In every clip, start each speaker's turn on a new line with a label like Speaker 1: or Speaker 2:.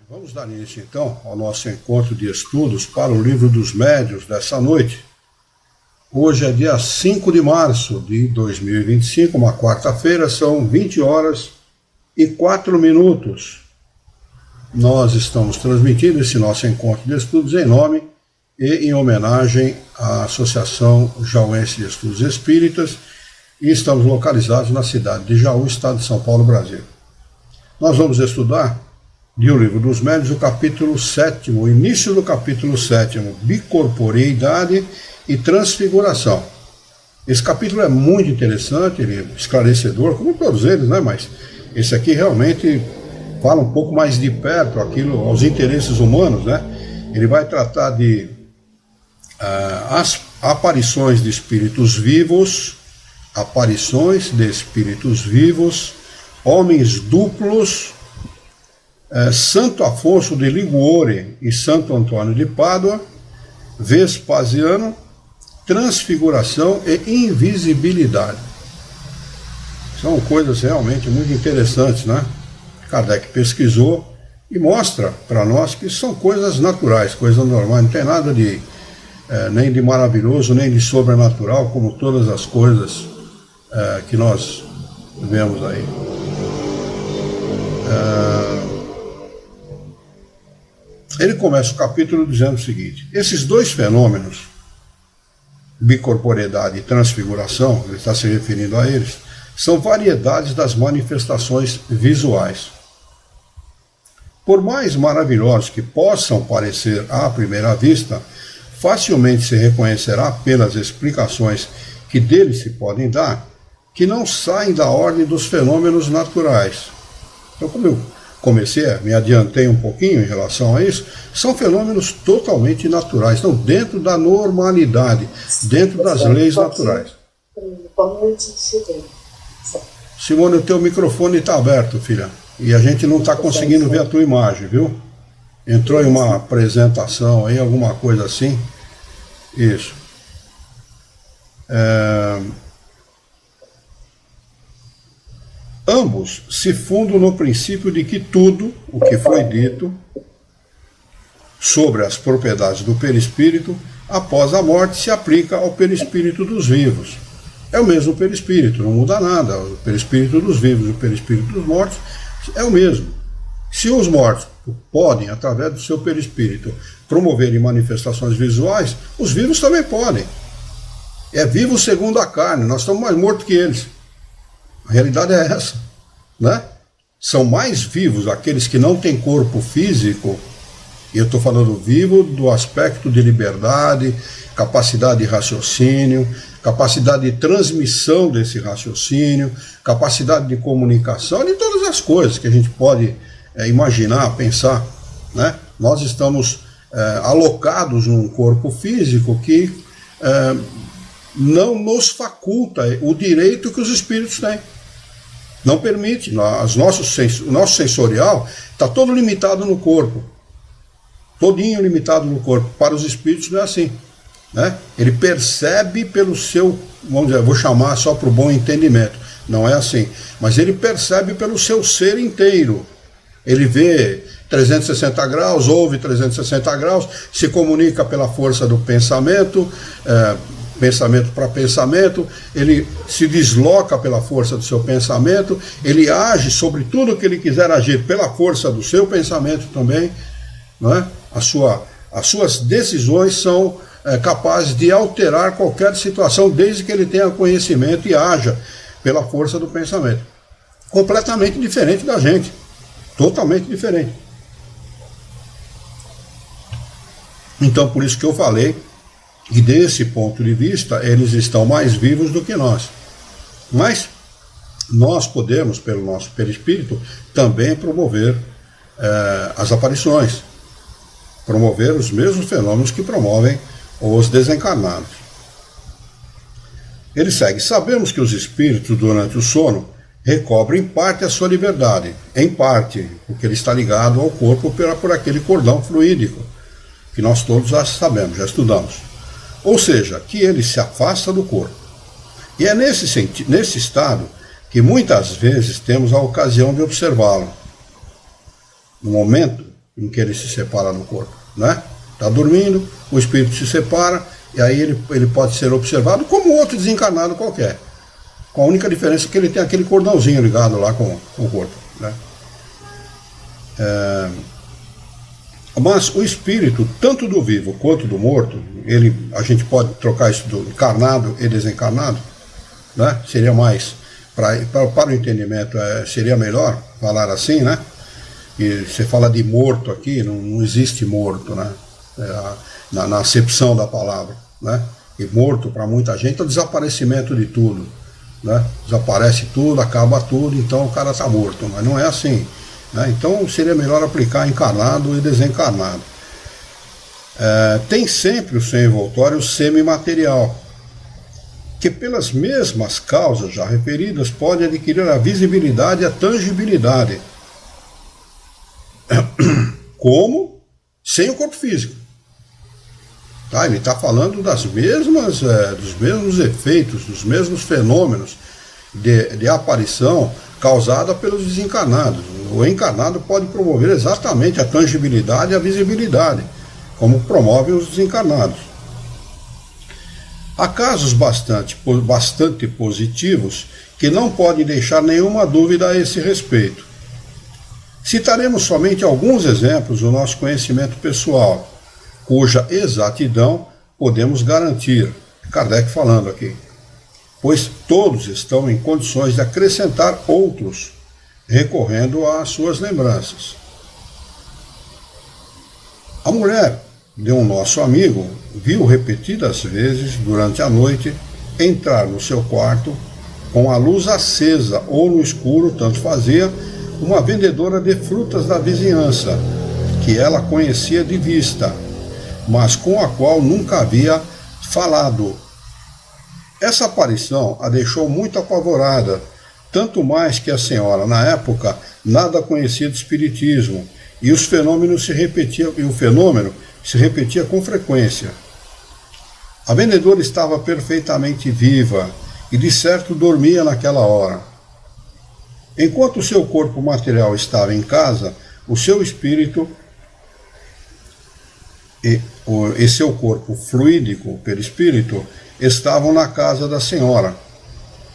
Speaker 1: Vamos dar início então ao nosso encontro de estudos para o Livro dos Médiuns dessa noite. Hoje é dia 5 de março de 2025, uma quarta-feira, são 20 horas e 4 minutos. Nós estamos transmitindo esse nosso encontro de estudos em nome e em homenagem à Associação Jauense de Estudos Espíritas e estamos localizados na cidade de Jaú, estado de São Paulo, Brasil. Nós vamos estudar de O Livro dos Médiuns, o capítulo 7, o início do capítulo 7, Bicorporeidade e Transfiguração. Esse capítulo é muito interessante, ele é esclarecedor, como todos eles, né? Mas esse aqui realmente fala um pouco mais de perto aquilo, aos interesses humanos, né? Ele vai tratar de as aparições de espíritos vivos, homens duplos, Santo Afonso de Liguori e Santo Antônio de Pádua, Vespasiano, transfiguração e invisibilidade. São coisas realmente muito interessantes, né? Kardec pesquisou e mostra para nós que são coisas naturais, coisas normais, não tem nada de nem de maravilhoso, nem de sobrenatural, como todas as coisas que nós vemos aí. Ele começa o capítulo dizendo o seguinte: esses dois fenômenos, bicorporeidade e transfiguração, ele está se referindo a eles, são variedades das manifestações visuais. Por mais maravilhosos que possam parecer à primeira vista, facilmente se reconhecerá pelas explicações que deles se podem dar, que não saem da ordem dos fenômenos naturais. Então, como eu me adiantei um pouquinho em relação a isso, são fenômenos totalmente naturais, estão dentro da normalidade, dentro das leis naturais. Simone, o teu microfone está aberto, filha, e a gente não está conseguindo ver a tua imagem, viu? Entrou em uma apresentação aí, alguma coisa assim. Isso. Ambos se fundam no princípio de que tudo o que foi dito sobre as propriedades do perispírito após a morte se aplica ao perispírito dos vivos. É o mesmo perispírito, não muda nada. O perispírito dos vivos e o perispírito dos mortos é o mesmo. Se os mortos podem, através do seu perispírito, promoverem manifestações visuais, os vivos também podem. É vivo segundo a carne, nós estamos mais mortos que eles. A realidade é essa, né? São mais vivos aqueles que não têm corpo físico, e eu estou falando vivo do aspecto de liberdade, capacidade de raciocínio, capacidade de transmissão desse raciocínio, capacidade de comunicação, de todas as coisas que a gente pode imaginar, pensar, né? Nós estamos alocados num corpo físico que não nos faculta o direito que os espíritos têm. Não permite. O nosso sensorial está todo limitado no corpo. Todinho limitado no corpo. Para os espíritos não é assim, né? Ele percebe pelo seu, vamos dizer, vou chamar só para o bom entendimento. Não é assim. Mas ele percebe pelo seu ser inteiro. Ele vê 360 graus, ouve 360 graus, se comunica pela força do pensamento, pensamento para pensamento, ele se desloca pela força do seu pensamento, ele age sobre tudo que ele quiser agir pela força do seu pensamento também, não é? As suas decisões são capazes de alterar qualquer situação, desde que ele tenha conhecimento e haja pela força do pensamento. Completamente diferente da gente, totalmente diferente. Então, por isso que eu falei, e desse ponto de vista, eles estão mais vivos do que nós. Mas nós podemos, pelo nosso perispírito, também promover as aparições, promover os mesmos fenômenos que promovem os desencarnados. Ele segue: sabemos que os espíritos, durante o sono, recobrem em parte a sua liberdade, em parte, porque ele está ligado ao corpo por aquele cordão fluídico, que nós todos já sabemos, já estudamos. Ou seja, que ele se afasta do corpo. E é nesse estado que muitas vezes temos a ocasião de observá-lo. No momento em que ele se separa do corpo, né? Está dormindo, o espírito se separa, e aí ele pode ser observado como outro desencarnado qualquer. Com a única diferença que ele tem aquele cordãozinho ligado lá com o corpo, né? Mas o espírito, tanto do vivo quanto do morto, a gente pode trocar isso do encarnado e desencarnado, né? Seria mais, para o entendimento, seria melhor falar assim, né? E você fala de morto aqui, não existe morto, né? Na acepção da palavra, né? E morto para muita gente é o desaparecimento de tudo, né? Desaparece tudo, acaba tudo, então o cara está morto, mas não é assim, né? Então seria melhor aplicar encarnado e desencarnado. Tem sempre o seu envoltório semimaterial, que pelas mesmas causas já referidas pode adquirir a visibilidade e a tangibilidade, como sem o corpo físico. Tá? Ele está falando dos mesmos efeitos, dos mesmos fenômenos de aparição causada pelos desencarnados. O encarnado pode promover exatamente a tangibilidade e a visibilidade, como promove os desencarnados. Há casos bastante positivos que não podem deixar nenhuma dúvida a esse respeito. Citaremos somente alguns exemplos do nosso conhecimento pessoal, cuja exatidão podemos garantir. Kardec falando aqui. Pois todos estão em condições de acrescentar outros, recorrendo às suas lembranças. A mulher de um nosso amigo viu repetidas vezes, durante a noite, entrar no seu quarto com a luz acesa ou no escuro, tanto fazia, uma vendedora de frutas da vizinhança, que ela conhecia de vista, mas com a qual nunca havia falado. Essa aparição a deixou muito apavorada, tanto mais que a senhora, na época, nada conhecia de espiritismo, e o fenômeno se repetia com frequência. A vendedora estava perfeitamente viva e, de certo, dormia naquela hora. Enquanto o seu corpo material estava em casa, o seu espírito e seu corpo fluídico, perispírito, estavam na casa da senhora.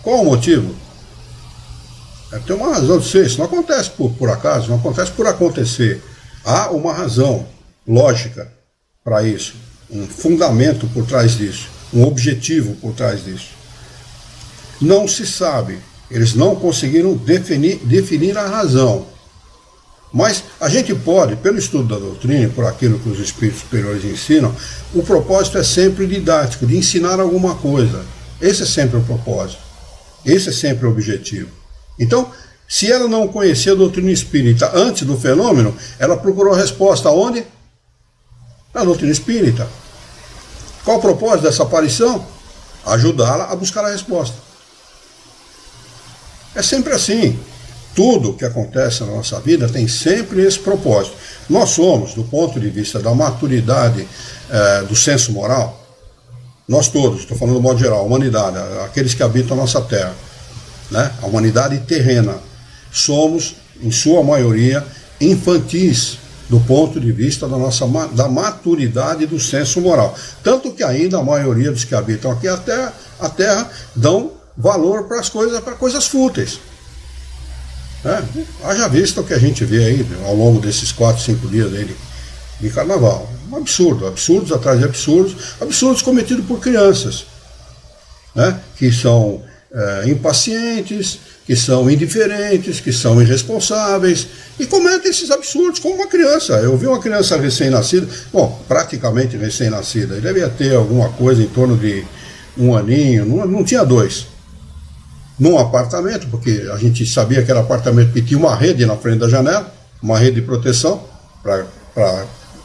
Speaker 1: Qual o motivo? Tem uma razão de ser. Isso não acontece por acaso, não acontece por acontecer. Há uma razão lógica para isso, um fundamento por trás disso, um objetivo por trás disso. Não se sabe, eles não conseguiram definir a razão. Mas a gente pode, pelo estudo da doutrina, por aquilo que os espíritos superiores ensinam, o propósito é sempre didático, de ensinar alguma coisa. Esse é sempre o propósito. Esse é sempre o objetivo. Então, se ela não conhecia a doutrina espírita antes do fenômeno, ela procurou a resposta aonde? Na doutrina espírita. Qual o propósito dessa aparição? Ajudá-la a buscar a resposta. É sempre assim. Tudo que acontece na nossa vida tem sempre esse propósito. Nós somos, do ponto de vista da maturidade do senso moral, nós todos, estou falando do modo geral, a humanidade, aqueles que habitam a nossa terra, né? A humanidade terrena, somos, em sua maioria, infantis do ponto de vista da maturidade do senso moral. Tanto que ainda a maioria dos que habitam aqui a terra dão valor para as coisas fúteis. Haja visto o que a gente vê aí ao longo desses 4, 5 dias aí de carnaval. Um absurdo, absurdos atrás de absurdos, absurdos cometidos por crianças, né? Que são impacientes, que são indiferentes, que são irresponsáveis, e cometem esses absurdos como uma criança. Eu vi uma criança recém-nascida, praticamente recém-nascida, ele devia ter alguma coisa em torno de 1 aninho, não tinha 2. Num apartamento, porque a gente sabia que era apartamento que tinha uma rede na frente da janela, uma rede de proteção, para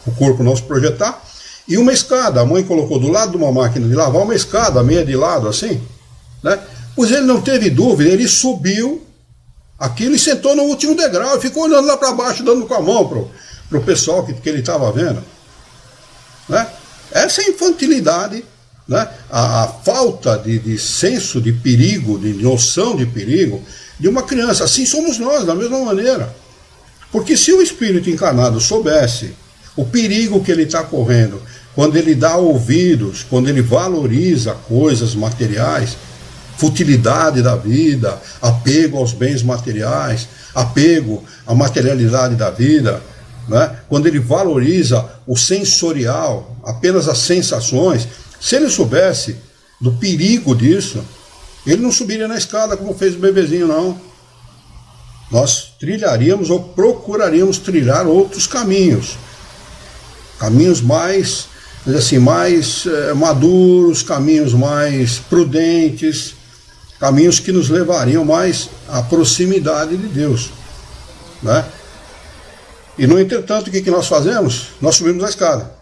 Speaker 1: o corpo não se projetar, e uma escada. A mãe colocou do lado de uma máquina de lavar uma escada, meia de lado, assim, né? Pois ele não teve dúvida, ele subiu aquilo e sentou no último degrau, e ficou olhando lá para baixo, dando com a mão pro pessoal que ele estava vendo, né? Essa é a infantilidade, né? A falta de senso de perigo, de noção de perigo de uma criança. Assim somos nós, da mesma maneira. Porque se o espírito encarnado soubesse o perigo que ele está correndo, quando ele dá ouvidos, quando ele valoriza coisas materiais, futilidade da vida, apego aos bens materiais, apego à materialidade da vida, né? Quando ele valoriza o sensorial, apenas as sensações, se ele soubesse do perigo disso, ele não subiria na escada como fez o bebezinho, não. Nós trilharíamos ou procuraríamos trilhar outros caminhos. Caminhos mais, assim, mais maduros, caminhos mais prudentes, caminhos que nos levariam mais à proximidade de Deus, né? E, no entretanto, o que nós fazemos? Nós subimos a escada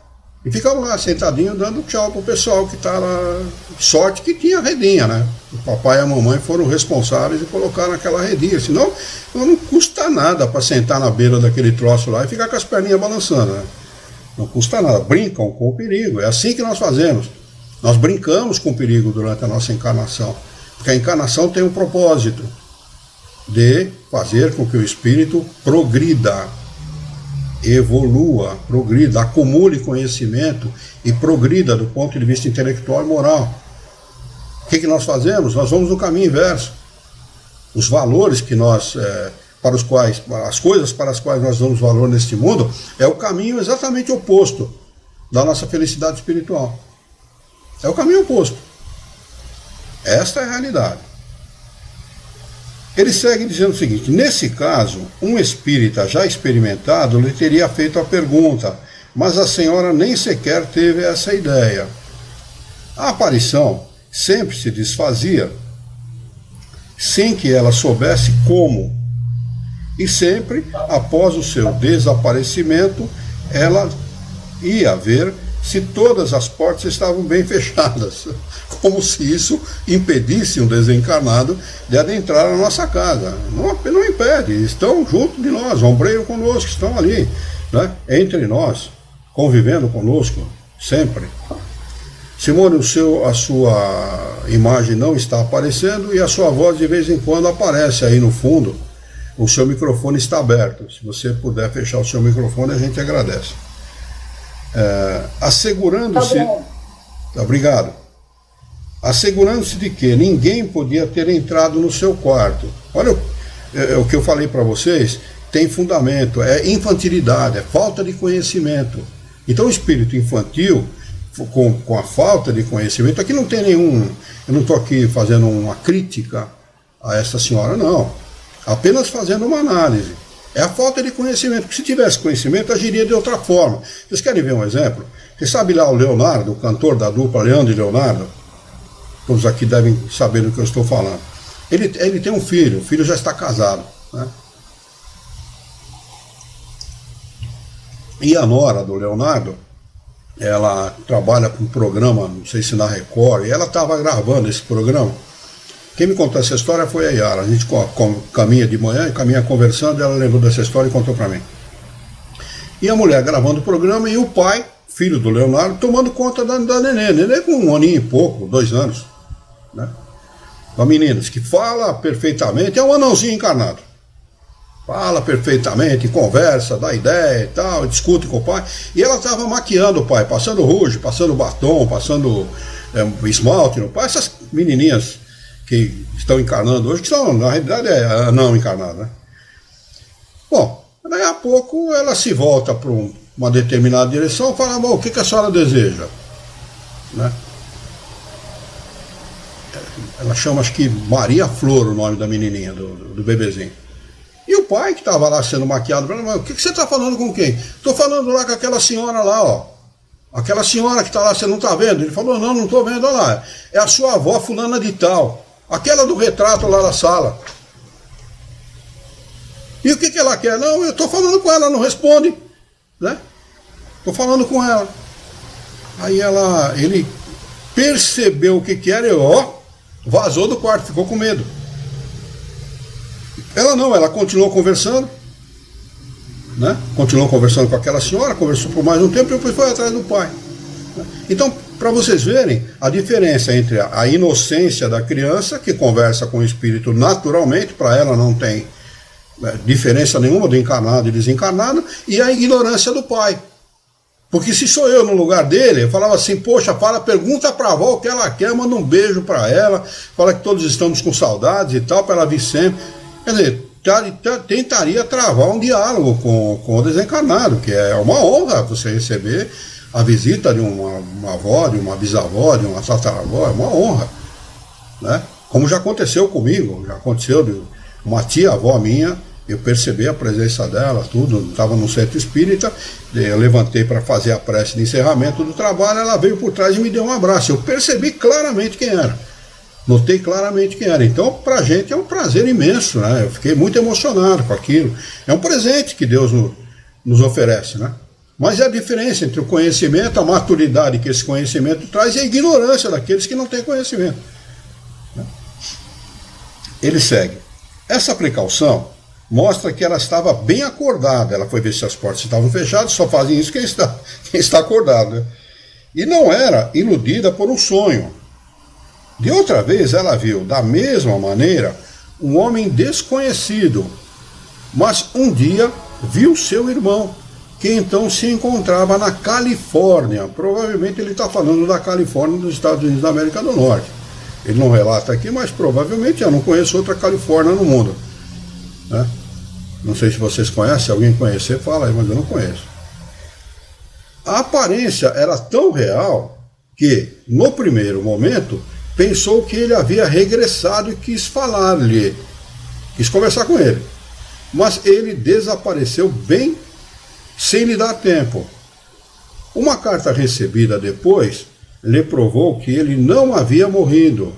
Speaker 1: e ficamos lá sentadinhos dando tchau para o pessoal que está lá. Sorte que tinha redinha, né? O papai e a mamãe foram responsáveis e colocaram aquela redinha, senão não custa nada para sentar na beira daquele troço lá e ficar com as perninhas balançando, né? Não custa nada, brincam com o perigo, é assim que nós fazemos. Nós brincamos com o perigo durante a nossa encarnação, porque a encarnação tem um propósito de fazer com que o espírito progrida, evolua, progrida, acumule conhecimento e progrida do ponto de vista intelectual e moral. O que nós fazemos? Nós vamos no caminho inverso. Os valores que nós... para os quais, as coisas para as quais nós damos valor neste mundo, é o caminho exatamente oposto da nossa felicidade espiritual. É o caminho oposto. Esta é a realidade. Ele segue dizendo o seguinte: nesse caso, um espírita já experimentado lhe teria feito a pergunta, mas a senhora nem sequer teve essa ideia. A aparição sempre se desfazia sem que ela soubesse como. E sempre, após o seu desaparecimento, ela ia ver se todas as portas estavam bem fechadas, como se isso impedisse um desencarnado de adentrar a nossa casa. Não impede, estão junto de nós, ombreiam conosco, estão ali, né, entre nós, convivendo conosco, sempre. Simone, a sua imagem não está aparecendo e a sua voz de vez em quando aparece aí no fundo. O seu microfone está aberto. Se você puder fechar o seu microfone, a gente agradece. Assegurando-se... Obrigado. Assegurando-se de que ninguém podia ter entrado no seu quarto. Olha o que eu falei para vocês, tem fundamento, é infantilidade, é falta de conhecimento. Então o espírito infantil, com a falta de conhecimento, aqui não tem nenhum... Eu não estou aqui fazendo uma crítica a essa senhora, não. Apenas fazendo uma análise. É a falta de conhecimento, porque se tivesse conhecimento, agiria de outra forma. Vocês querem ver um exemplo? Você sabe lá o Leonardo, o cantor da dupla Leandro e Leonardo? Todos aqui devem saber do que eu estou falando. Ele tem um filho, o filho já está casado, né? E a nora do Leonardo, ela trabalha com um programa, não sei se na Record, e ela estava gravando esse programa. Quem me contou essa história foi a Yara. A gente caminha de manhã, caminha conversando, ela lembrou dessa história e contou para mim. E a mulher gravando o programa e o pai, filho do Leonardo, tomando conta da nenê. Nenê com 1 aninho e pouco, 2 anos, né? Uma menina que fala perfeitamente, é um anãozinho encarnado. Fala perfeitamente, conversa, dá ideia e tal, discute com o pai. E ela estava maquiando o pai, passando rouge, passando batom, passando esmalte no pai, essas menininhas que estão encarnando hoje, que são, na realidade, não encarnadas, né? Bom, daí a pouco ela se volta para uma determinada direção e fala: bom, o que a senhora deseja? Né? Ela chama, acho que Maria Flor, o nome da menininha, do bebezinho. E o pai, que estava lá sendo maquiado, falou: mas o que você está falando com quem? Estou falando lá com aquela senhora lá, ó. Aquela senhora que está lá, você não está vendo? Ele falou: não estou vendo, olha lá. É a sua avó fulana de tal. Aquela do retrato lá na sala. E o que ela quer? Não, eu estou falando com ela, não responde, né? Estou falando com ela. Aí ele percebeu o que era e vazou do quarto, ficou com medo. Ela continuou conversando, né? Continuou conversando com aquela senhora, conversou por mais um tempo e depois foi atrás do pai. Então, para vocês verem a diferença entre a inocência da criança, que conversa com o espírito naturalmente, para ela não tem diferença nenhuma do encarnado e desencarnado, e a ignorância do pai. Porque se sou eu no lugar dele, eu falava assim, poxa, pergunta para a avó o que ela quer, manda um beijo para ela, fala que todos estamos com saudades e tal, para ela vir sempre. Quer dizer, tentaria travar um diálogo com o desencarnado, que é uma honra você receber a visita de uma avó, de uma bisavó, de uma tataravó, é uma honra, né? Como já aconteceu comigo, já aconteceu de uma tia-avó minha, eu percebi a presença dela, tudo, estava no centro espírita, eu levantei para fazer a prece de encerramento do trabalho, ela veio por trás e me deu um abraço, eu percebi claramente quem era, notei claramente quem era, então para a gente é um prazer imenso, né? Eu fiquei muito emocionado com aquilo, é um presente que Deus nos oferece, né? Mas é a diferença entre o conhecimento, a maturidade que esse conhecimento traz e a ignorância daqueles que não têm conhecimento. Ele segue. Essa precaução mostra que ela estava bem acordada. Ela foi ver se as portas estavam fechadas, só fazem isso quem está acordado, né? E não era iludida por um sonho. De outra vez ela viu, da mesma maneira, um homem desconhecido, mas um dia viu seu irmão, que então se encontrava na Califórnia. Provavelmente ele está falando da Califórnia, dos Estados Unidos da América do Norte. Ele não relata aqui, mas provavelmente eu não conheço outra Califórnia no mundo, né? Não sei se vocês conhecem, se alguém conhecer, fala aí, mas eu não conheço. A aparência era tão real que, no primeiro momento, pensou que ele havia regressado e quis falar-lhe, quis conversar com ele. Mas ele desapareceu bem sem lhe dar tempo. Uma carta recebida depois lhe provou que ele não havia morrido.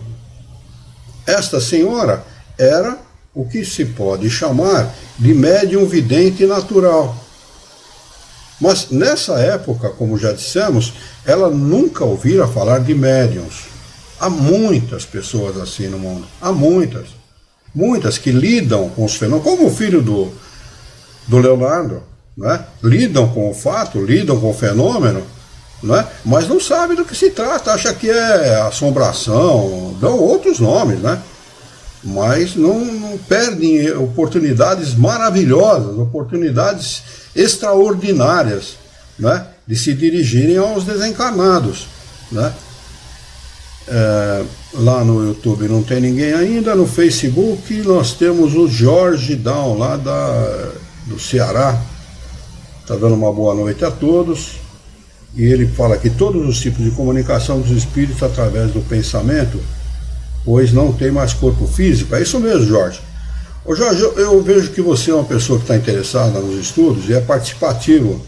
Speaker 1: Esta senhora era o que se pode chamar de médium vidente natural. Mas nessa época, como já dissemos, ela nunca ouvira falar de médiums. Há muitas pessoas assim no mundo, há muitas que lidam com os fenômenos, como o filho do Leonardo, né? Lidam com o fato, lidam com o fenômeno, né? Mas não sabem do que se trata, acha que é assombração, dão outros nomes, né? Mas não perdem oportunidades maravilhosas, oportunidades extraordinárias, né? De se dirigirem aos desencarnados, né? Lá no YouTube não tem ninguém ainda, no Facebook nós temos o Jorge Down, lá do Ceará, está dando uma boa noite a todos, e ele fala que todos os tipos de comunicação dos espíritos através do pensamento, pois não tem mais corpo físico. É isso mesmo, Jorge. Ô Jorge, eu vejo que você é uma pessoa que está interessada nos estudos e é participativo.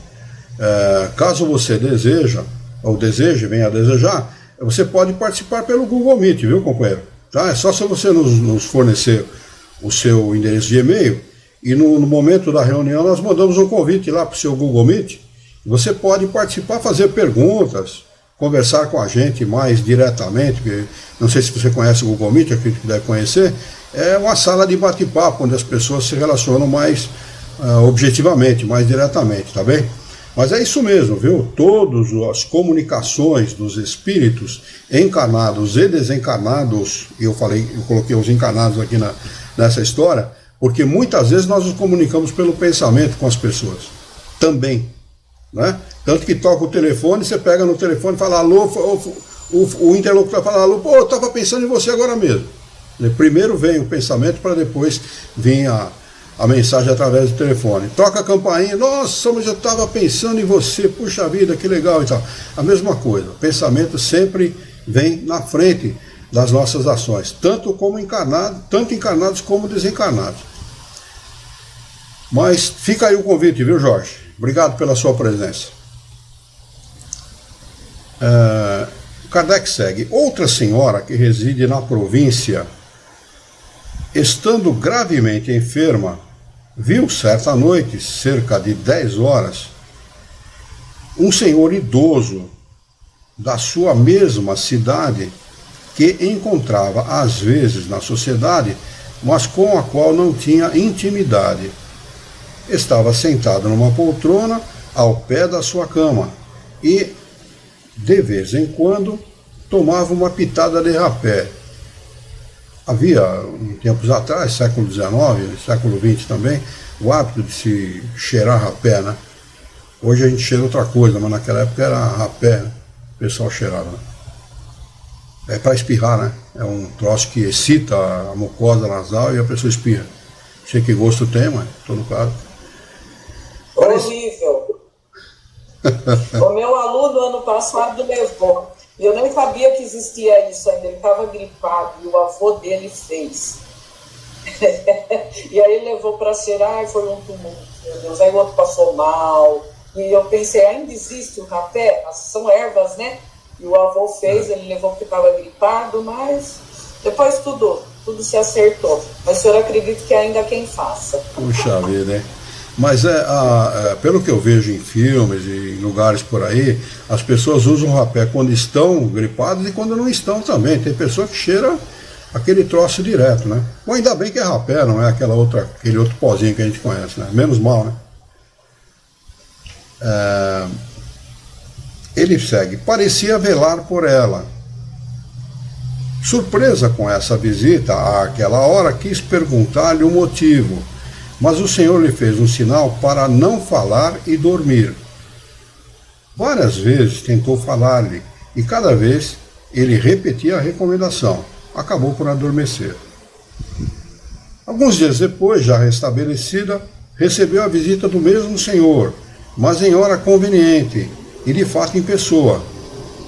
Speaker 1: Caso você deseje, venha a desejar, você pode participar pelo Google Meet, viu, companheiro? Tá? É só se você nos fornecer o seu endereço de e-mail, e no momento da reunião nós mandamos um convite lá para o seu Google Meet. Você pode participar, fazer perguntas, conversar com a gente mais diretamente, porque não sei se você conhece o Google Meet, acredito que deve conhecer, é uma sala de bate-papo, onde as pessoas se relacionam mais objetivamente, mais diretamente, tá bem? Mas é isso mesmo, viu? Todas as comunicações dos espíritos encarnados e desencarnados, eu coloquei os encarnados aqui nessa história, porque muitas vezes nós nos comunicamos pelo pensamento com as pessoas, também, né? Tanto que toca o telefone, você pega no telefone e fala alô, o interlocutor fala alô, pô, eu estava pensando em você agora mesmo. Primeiro vem o pensamento para depois vir a mensagem através do telefone. Toca a campainha, nossa, mas eu estava pensando em você, puxa vida, que legal e tal. A mesma coisa, o pensamento sempre vem na frente das nossas ações, tanto encarnados como desencarnados. Mas fica aí o convite, viu, Jorge? Obrigado pela sua presença. Kardec segue. Outra senhora que reside na província, estando gravemente enferma, viu certa noite, cerca de 10 horas, um senhor idoso da sua mesma cidade, que encontrava às vezes na sociedade, mas com a qual não tinha intimidade. Estava sentado numa poltrona ao pé da sua cama e, de vez em quando, tomava uma pitada de rapé. havia, em tempos atrás, século XIX, século XX também, o hábito de se cheirar rapé, né? Hoje a gente cheira outra coisa, mas naquela época era rapé, né? O pessoal cheirava. Né? É para espirrar, né? É um troço que excita a mucosa nasal e a pessoa espirra. Não sei que gosto tem, mas em todo caso.
Speaker 2: Horrível. O meu aluno ano passado levou. Eu nem sabia que existia isso ainda. Ele estava gripado e o avô dele fez. E aí ele levou para cheirar e foi um tumulto. Meu Deus. Aí o outro passou mal. E eu pensei, ainda existe o rapé? São ervas, né? E o avô fez, ele levou porque estava gripado, mas depois tudo se acertou. Mas o senhor acredita que ainda há quem faça?
Speaker 1: Puxa vida, hein? Mas pelo que eu vejo em filmes e em lugares por aí, as pessoas usam rapé quando estão gripadas e quando não estão também. Tem pessoa que cheira aquele troço direto, né? Bom, ainda bem que é rapé, não é aquele outro pozinho que a gente conhece, né? Menos mal, né? Ele segue, parecia velar por ela. Surpresa com essa visita, àquela hora quis perguntar-lhe o motivo, mas o Senhor lhe fez um sinal para não falar e dormir. Várias vezes tentou falar-lhe, e cada vez ele repetia a recomendação. Acabou por adormecer. Alguns dias depois, já restabelecida, recebeu a visita do mesmo Senhor, mas em hora conveniente, e de fato em pessoa.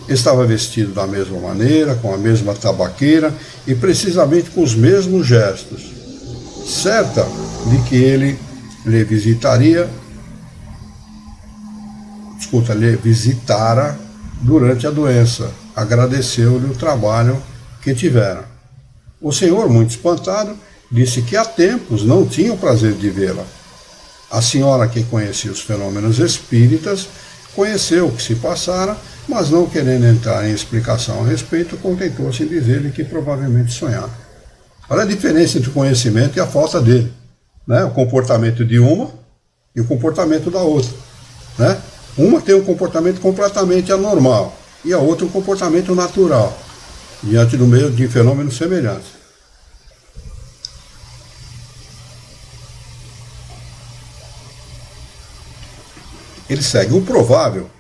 Speaker 1: Estava vestido da mesma maneira, com a mesma tabaqueira e precisamente com os mesmos gestos. Certa de que ele lhe visitara durante a doença. Agradeceu-lhe o trabalho que tivera. O Senhor, muito espantado, disse que há tempos não tinha o prazer de vê-la. A senhora, que conhecia os fenômenos espíritas, conheceu o que se passara, mas não querendo entrar em explicação a respeito, contentou-se em dizer-lhe que provavelmente sonhava. Olha a diferença entre o conhecimento e a falta dele, né? O comportamento de uma e o comportamento da outra, né? Uma tem um comportamento completamente anormal e a outra um comportamento natural, diante do meio de fenômenos semelhantes. Ele segue, o provável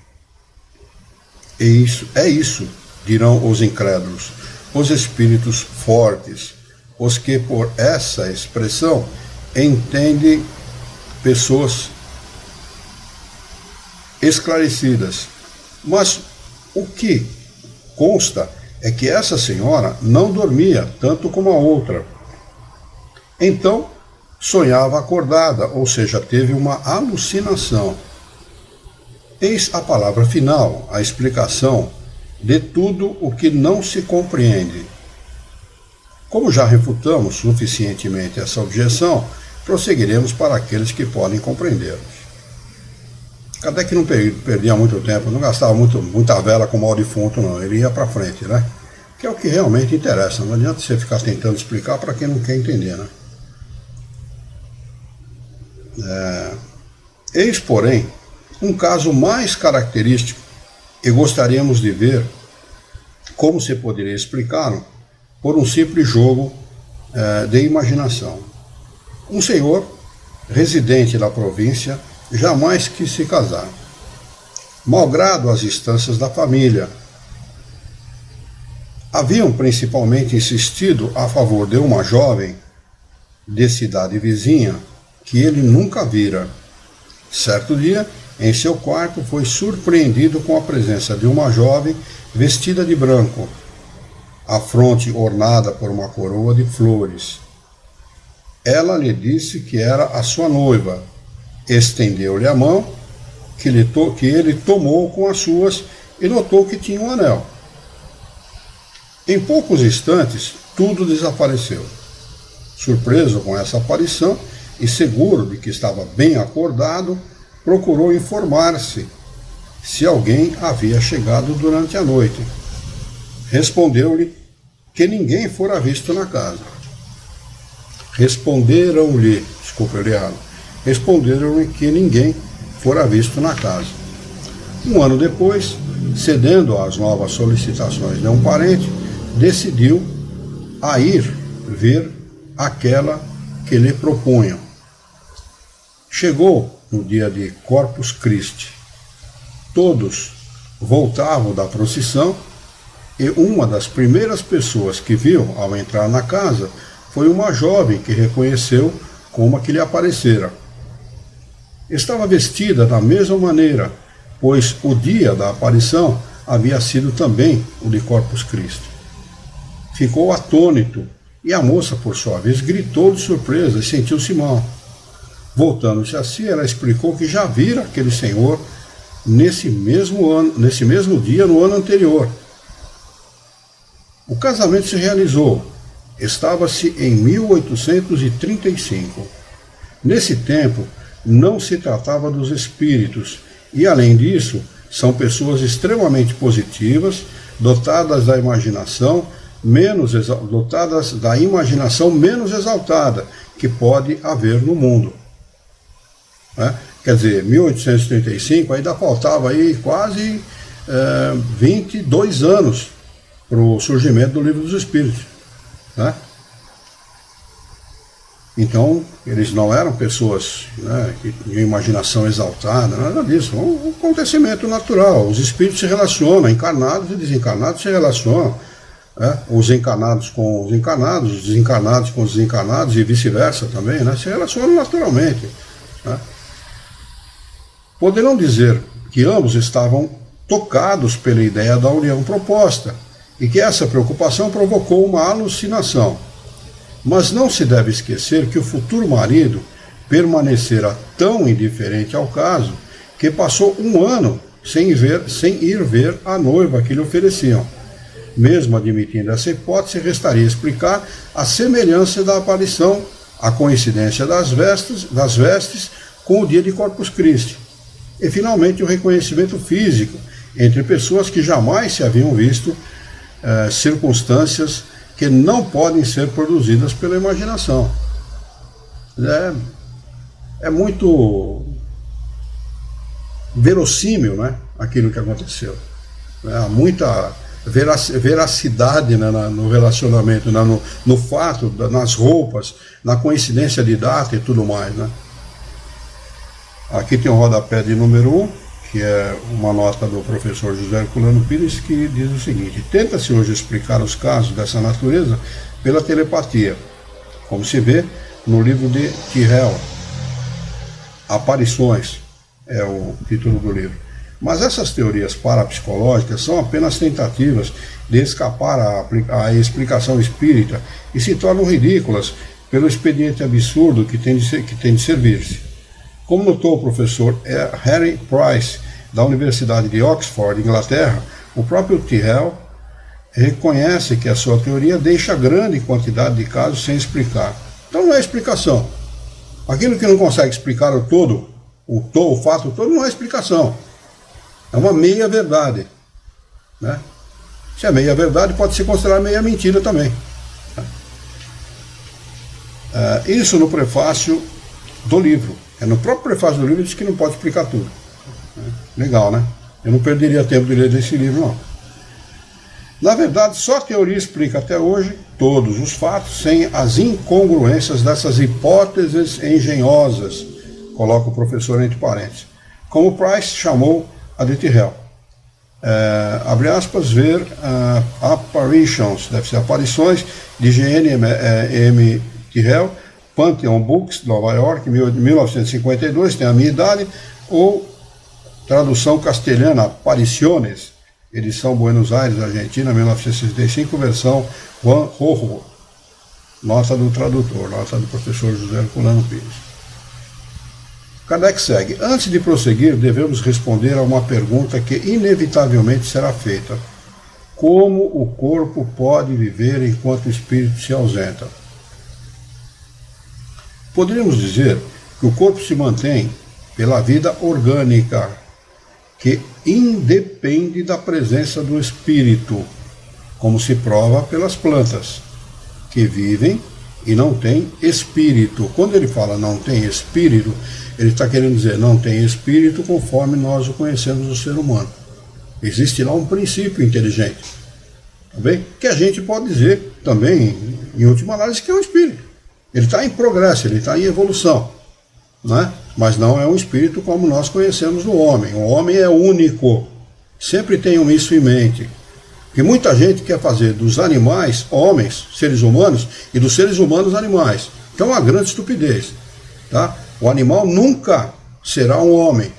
Speaker 1: é isso, dirão os incrédulos, os espíritos fortes, os que por essa expressão entendem pessoas esclarecidas. Mas o que consta é que essa senhora não dormia tanto como a outra. Então, sonhava acordada, ou seja, teve uma alucinação. Eis a palavra final, a explicação de tudo o que não se compreende. Como já refutamos suficientemente essa objeção, prosseguiremos para aqueles que podem compreendê-los. Kardec não perdia muito tempo, não gastava muita vela com mal defunto, não. Ele ia para frente, né? Que é o que realmente interessa. Não adianta você ficar tentando explicar para quem não quer entender, né? Eis, porém, um caso mais característico e gostaríamos de ver como se poderia explicá-lo por um simples jogo de imaginação. Um senhor, residente da província, jamais quis se casar, malgrado as instâncias da família. Haviam principalmente insistido a favor de uma jovem de cidade vizinha que ele nunca vira. Certo dia, em seu quarto, foi surpreendido com a presença de uma jovem vestida de branco, a fronte ornada por uma coroa de flores. Ela lhe disse que era a sua noiva, estendeu-lhe a mão, que ele tomou com as suas e notou que tinha um anel. Em poucos instantes, tudo desapareceu. Surpreso com essa aparição e seguro de que estava bem acordado, procurou informar-se se alguém havia chegado durante a noite. Respondeu-lhe que ninguém fora visto na casa. Responderam-lhe que ninguém fora visto na casa. Um ano depois, cedendo às novas solicitações de um parente, decidiu a ir ver aquela que lhe propunham. Chegou no dia de Corpus Christi. Todos voltavam da procissão e uma das primeiras pessoas que viu ao entrar na casa foi uma jovem que reconheceu como a que lhe aparecera. Estava vestida da mesma maneira, pois o dia da aparição havia sido também o de Corpus Christi. Ficou atônito e a moça, por sua vez, gritou de surpresa e sentiu-se mal. Voltando-se a si, ela explicou que já vira aquele senhor nesse mesmo dia, no ano anterior. O casamento se realizou. Estava-se em 1835. Nesse tempo, não se tratava dos espíritos, e, além disso, são pessoas extremamente positivas, dotadas da imaginação menos exaltada que pode haver no mundo. Quer dizer, 1835, ainda faltava aí quase 22 anos para o surgimento do Livro dos Espíritos. Então, eles não eram pessoas de imaginação exaltada, nada disso. Um acontecimento natural. Os espíritos se relacionam, encarnados e desencarnados se relacionam. Os encarnados com os encarnados, os desencarnados com os desencarnados e vice-versa também, se relacionam naturalmente. Poderão dizer que ambos estavam tocados pela ideia da união proposta e que essa preocupação provocou uma alucinação. Mas não se deve esquecer que o futuro marido permanecera tão indiferente ao caso que passou um ano sem ir ver a noiva que lhe ofereciam. Mesmo admitindo essa hipótese, restaria explicar a semelhança da aparição, a coincidência das vestes com o dia de Corpus Christi. E, finalmente, o reconhecimento físico entre pessoas que jamais se haviam visto, circunstâncias que não podem ser produzidas pela imaginação. É muito verossímil, aquilo que aconteceu. Há muita veracidade no relacionamento, no fato, nas roupas, na coincidência de data e tudo mais. Aqui tem o rodapé de número 1, que é uma nota do professor José Herculano Pires, que diz o seguinte: tenta-se hoje explicar os casos dessa natureza pela telepatia, como se vê no livro de Tyrrell, Aparições, é o título do livro. Mas essas teorias parapsicológicas são apenas tentativas de escapar à explicação espírita e se tornam ridículas pelo expediente absurdo que tem de servir-se. Como notou o professor Harry Price, da Universidade de Oxford, Inglaterra, o próprio Tyrrell reconhece que a sua teoria deixa grande quantidade de casos sem explicar. Então não é explicação. Aquilo que não consegue explicar o fato todo, não é explicação. É uma meia-verdade. Se é meia-verdade, pode ser considerada meia-mentira também. Isso no prefácio do livro. No próprio prefácio do livro diz que não pode explicar tudo. Legal, né? Eu não perderia tempo de ler esse livro, não. Na verdade, só a teoria explica até hoje todos os fatos sem as incongruências dessas hipóteses engenhosas, coloca o professor entre parênteses, como Price chamou a de Tyrrell. Abre aspas, ver Apparitions, deve ser aparições, de G.N.M. Tyrrell, Pantheon Books, Nova York, 1952, tem a minha idade, ou tradução castelhana, Apariciones, edição Buenos Aires, Argentina, 1965, versão Juan Rojo, nota do tradutor, nota do professor José Herculano Pires. Kardec segue: antes de prosseguir, devemos responder a uma pergunta que inevitavelmente será feita: como o corpo pode viver enquanto o espírito se ausenta? Poderíamos dizer que o corpo se mantém pela vida orgânica, que independe da presença do espírito, como se prova pelas plantas, que vivem e não têm espírito. Quando ele fala não tem espírito, ele está querendo dizer não tem espírito conforme nós o conhecemos no ser humano. Existe lá um princípio inteligente, tá bem? Que a gente pode dizer também, em última análise, que é um espírito. Ele está em progresso, ele está em evolução, né? Mas não é um espírito como nós conhecemos no homem. O homem é único. Sempre tenham isso em mente. Porque muita gente quer fazer dos animais homens, seres humanos, e dos seres humanos animais. Que é uma grande estupidez. Tá? O animal nunca será um homem.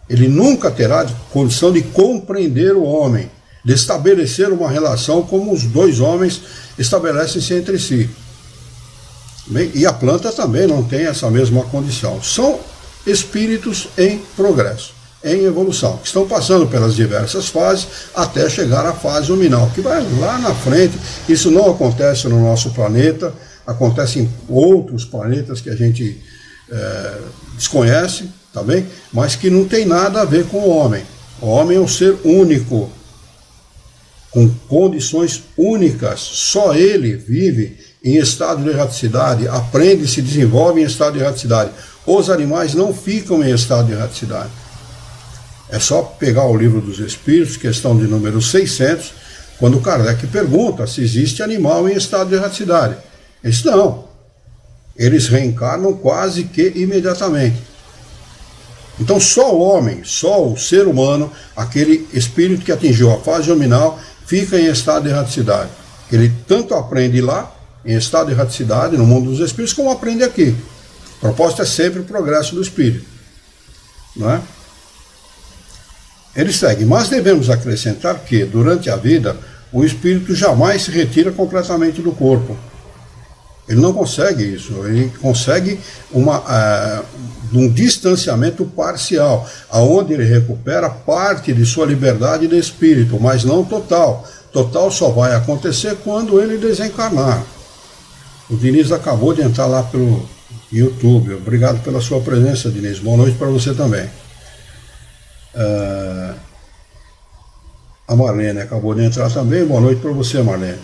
Speaker 1: Ele nunca terá condição de compreender o homem, de estabelecer uma relação como os dois homens estabelecem-se entre si. Bem, e a planta também não tem essa mesma condição. São espíritos em progresso, em evolução, que estão passando pelas diversas fases até chegar à fase luminal, que vai lá na frente. Isso não acontece no nosso planeta, acontece em outros planetas que a gente desconhece, tá bem? Mas que não tem nada a ver com o homem. O homem é um ser único, com condições únicas. Só ele vive em estado de erraticidade, aprende e se desenvolve em estado de erraticidade. Os animais não ficam em estado de erraticidade. É só pegar o Livro dos Espíritos, questão de número 600, quando Kardec pergunta se existe animal em estado de erraticidade. Eles não. Eles reencarnam quase que imediatamente. Então só o homem, só o ser humano, aquele espírito que atingiu a fase luminal, fica em estado de erraticidade. Ele tanto aprende lá, em estado de erraticidade, no mundo dos espíritos, como aprende aqui. A proposta é sempre o progresso do espírito. Não é? Ele segue, mas devemos acrescentar que, durante a vida, o espírito jamais se retira completamente do corpo. Ele não consegue isso, ele consegue um distanciamento parcial, aonde ele recupera parte de sua liberdade de espírito, mas não total. Total só vai acontecer quando ele desencarnar. O Diniz acabou de entrar lá pelo YouTube. Obrigado pela sua presença, Diniz. Boa noite para você também. A Marlene acabou de entrar também. Boa noite para você, Marlene.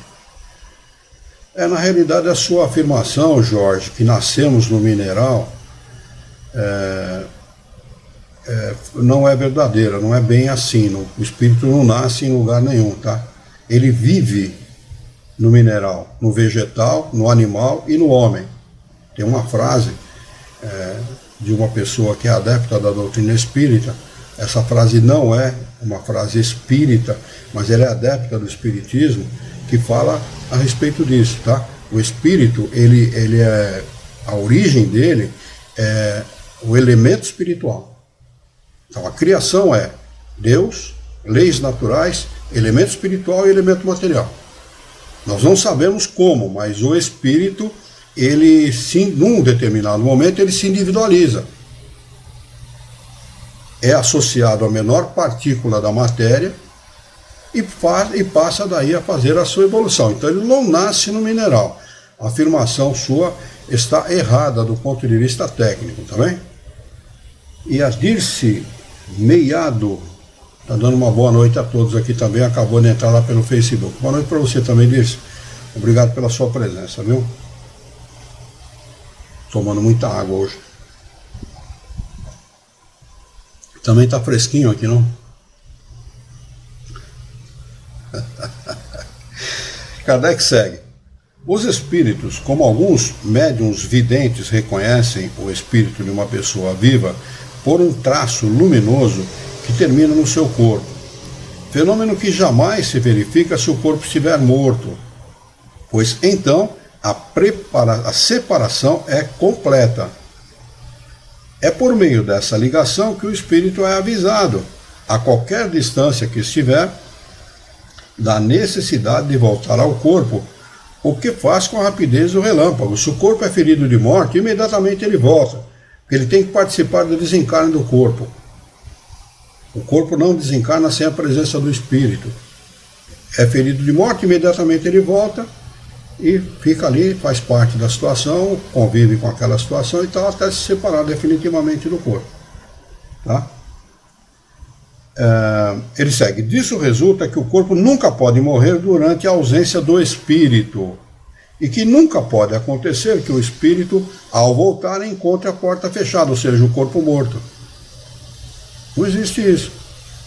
Speaker 1: Na realidade, a sua afirmação, Jorge, que nascemos no mineral, não é verdadeira, não é bem assim. O espírito não nasce em lugar nenhum, tá? Ele vive no mineral, no vegetal, no animal e no homem. Tem uma frase de uma pessoa que é adepta da doutrina espírita. Essa frase não é uma frase espírita, mas ela é adepta do espiritismo, que fala a respeito disso, tá? O espírito, ele é, a origem dele é o elemento espiritual. Então a criação é Deus, leis naturais, elemento espiritual e elemento material. Nós não sabemos como, mas o espírito, ele, num determinado momento, ele se individualiza. É associado à menor partícula da matéria e passa daí a fazer a sua evolução. Então ele não nasce no mineral. A afirmação sua está errada do ponto de vista técnico, tá bem? E a Dirce Meiado está dando uma boa noite a todos aqui também, acabou de entrar lá pelo Facebook. Boa noite para você também, Dirce. Obrigado pela sua presença, viu? Tomando muita água hoje. Também está fresquinho aqui, não? Kardec segue. Os espíritos, como alguns médiuns videntes reconhecem o espírito de uma pessoa viva por um traço luminoso que termina no seu corpo, fenômeno que jamais se verifica se o corpo estiver morto, pois então a separação é completa. É por meio dessa ligação que o espírito é avisado, a qualquer distância que estiver, da necessidade de voltar ao corpo, o que faz com a rapidez do relâmpago. Se o corpo é ferido de morte, imediatamente ele volta, porque ele tem que participar do desencarne do corpo. O corpo não desencarna sem a presença do espírito. É ferido de morte, imediatamente ele volta e fica ali, faz parte da situação, convive com aquela situação e tal, até se separar definitivamente do corpo. Tá? Ele segue. Disso resulta que o corpo nunca pode morrer durante a ausência do espírito, e que nunca pode acontecer que o espírito, ao voltar, encontre a porta fechada, ou seja, o corpo morto. Não existe isso.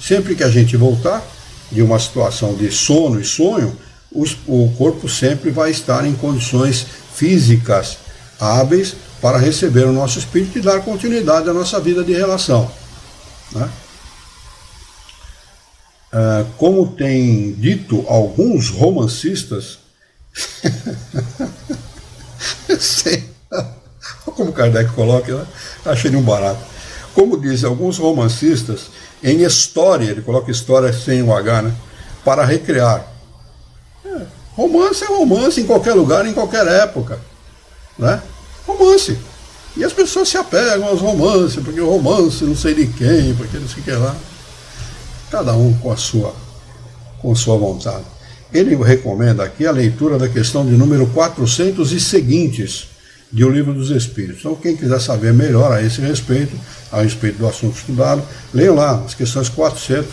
Speaker 1: Sempre que a gente voltar de uma situação de sono e sonho, o corpo sempre vai estar em condições físicas hábeis para receber o nosso espírito e dar continuidade à nossa vida de relação, né? Como tem dito alguns romancistas, como Kardec coloca, né? Achei um barato. Como dizem alguns romancistas, em história, ele coloca história sem o H, né? Para recriar. Romance é romance em qualquer lugar, em qualquer época, né? Romance. E as pessoas se apegam aos romances, porque o romance não sei de quem, porque não sei o que lá. Cada um com a sua vontade. Ele recomenda aqui a leitura da questão de número 400 e seguintes de O Livro dos Espíritos. Então, quem quiser saber melhor a esse respeito, a respeito do assunto estudado, leiam lá as questões 400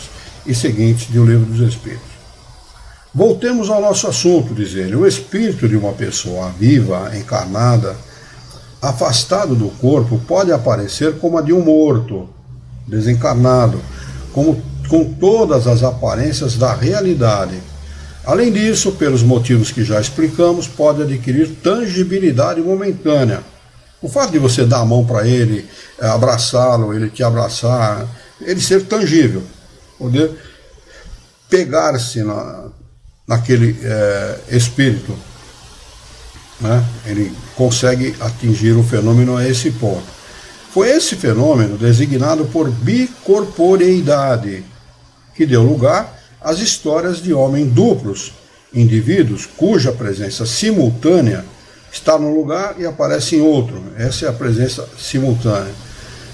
Speaker 1: e seguintes de O Livro dos Espíritos. Voltemos ao nosso assunto, diz ele. O espírito de uma pessoa viva, encarnada, afastado do corpo, pode aparecer como a de um morto, desencarnado, com todas as aparências da realidade. Além disso, pelos motivos que já explicamos, pode adquirir tangibilidade momentânea. O fato de você dar a mão para ele, abraçá-lo, ele te abraçar, ele ser tangível, poder pegar-se naquele espírito, né? Ele consegue atingir o fenômeno a esse ponto. Foi esse fenômeno designado por bicorporeidade que deu lugar às histórias de homens duplos, indivíduos cuja presença simultânea está num lugar e aparece em outro. Essa é a presença simultânea.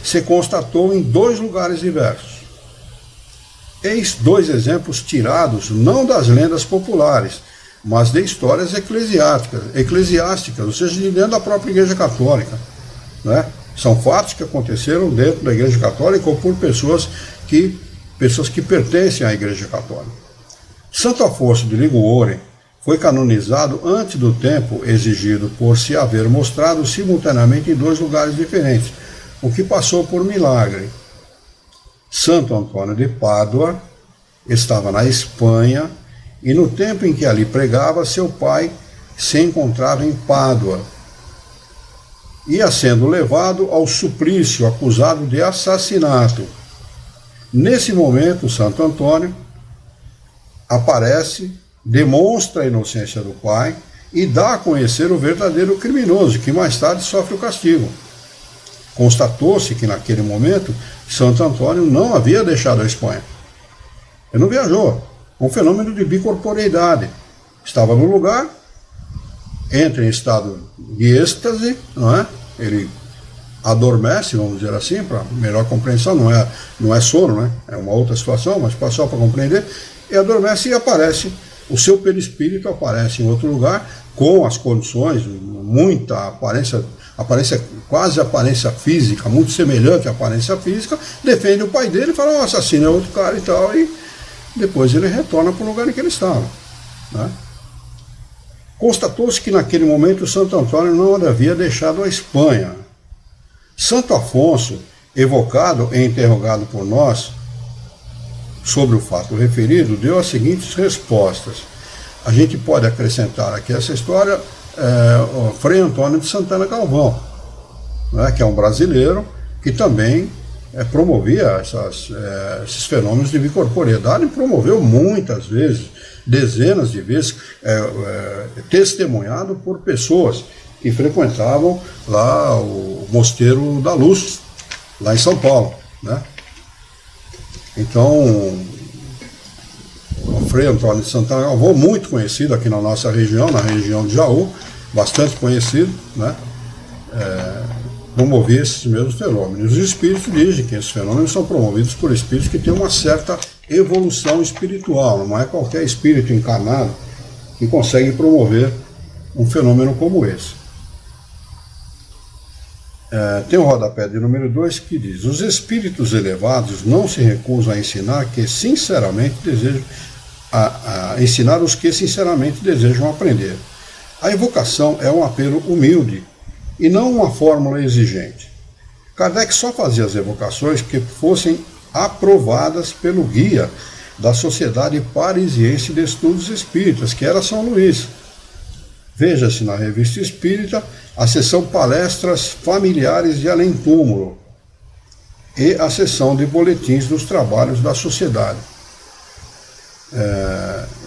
Speaker 1: Se constatou em 2 lugares diversos. Eis 2 exemplos tirados não das lendas populares, mas de histórias eclesiásticas, ou seja, de dentro da própria Igreja Católica, né? São fatos que aconteceram dentro da Igreja Católica ou por pessoas que pertencem à Igreja Católica. Santo Afonso de Liguori foi canonizado antes do tempo exigido por se haver mostrado simultaneamente em 2 lugares diferentes, o que passou por milagre. Santo Antônio de Pádua estava na Espanha e no tempo em que ali pregava, seu pai se encontrava em Pádua. Ia sendo levado ao suplício, acusado de assassinato. Nesse momento, Santo Antônio aparece, demonstra a inocência do pai e dá a conhecer o verdadeiro criminoso, que mais tarde sofre o castigo. Constatou-se que naquele momento Santo Antônio não havia deixado a Espanha. Ele não viajou. Um fenômeno de bicorporeidade. Estava no lugar, entra em estado de êxtase, não é? Ele adormece, vamos dizer assim, para melhor compreensão, não é sono, né? É uma outra situação, mas só para compreender, e adormece e aparece, o seu perispírito aparece em outro lugar, com as condições, muita aparência quase aparência física, muito semelhante à aparência física, defende o pai dele e fala, o assassino é outro cara e tal, e depois ele retorna para o lugar em que ele estava, né? Constatou-se que naquele momento Santo Antônio não havia deixado a Espanha. Santo Afonso, evocado e interrogado por nós sobre o fato referido, deu as seguintes respostas. A gente pode acrescentar aqui essa história, o Frei Antônio de Santana Galvão, né, que é um brasileiro que também promovia esses fenômenos de bicorporeidade, e promoveu muitas vezes, dezenas de vezes, testemunhado por pessoas que frequentavam lá o Mosteiro da Luz, lá em São Paulo, né? Então, o Frei Antônio de Santana Galvão, muito conhecido aqui na nossa região, na região de Jaú, bastante conhecido, né? Promovia esses mesmos fenômenos. Os espíritos dizem que esses fenômenos são promovidos por espíritos que têm uma certa evolução espiritual, não é qualquer espírito encarnado que consegue promover um fenômeno como esse. Tem o rodapé de número 2 que diz: os espíritos elevados não se recusam a ensinar que sinceramente desejam ensinar os que sinceramente desejam aprender. A evocação é um apelo humilde e não uma fórmula exigente. Kardec só fazia as evocações que fossem aprovadas pelo guia da Sociedade Parisiense de Estudos Espíritas, que era São Luís. Veja-se na Revista Espírita a seção Palestras Familiares de Além-Túmulo e a seção de Boletins dos Trabalhos da Sociedade.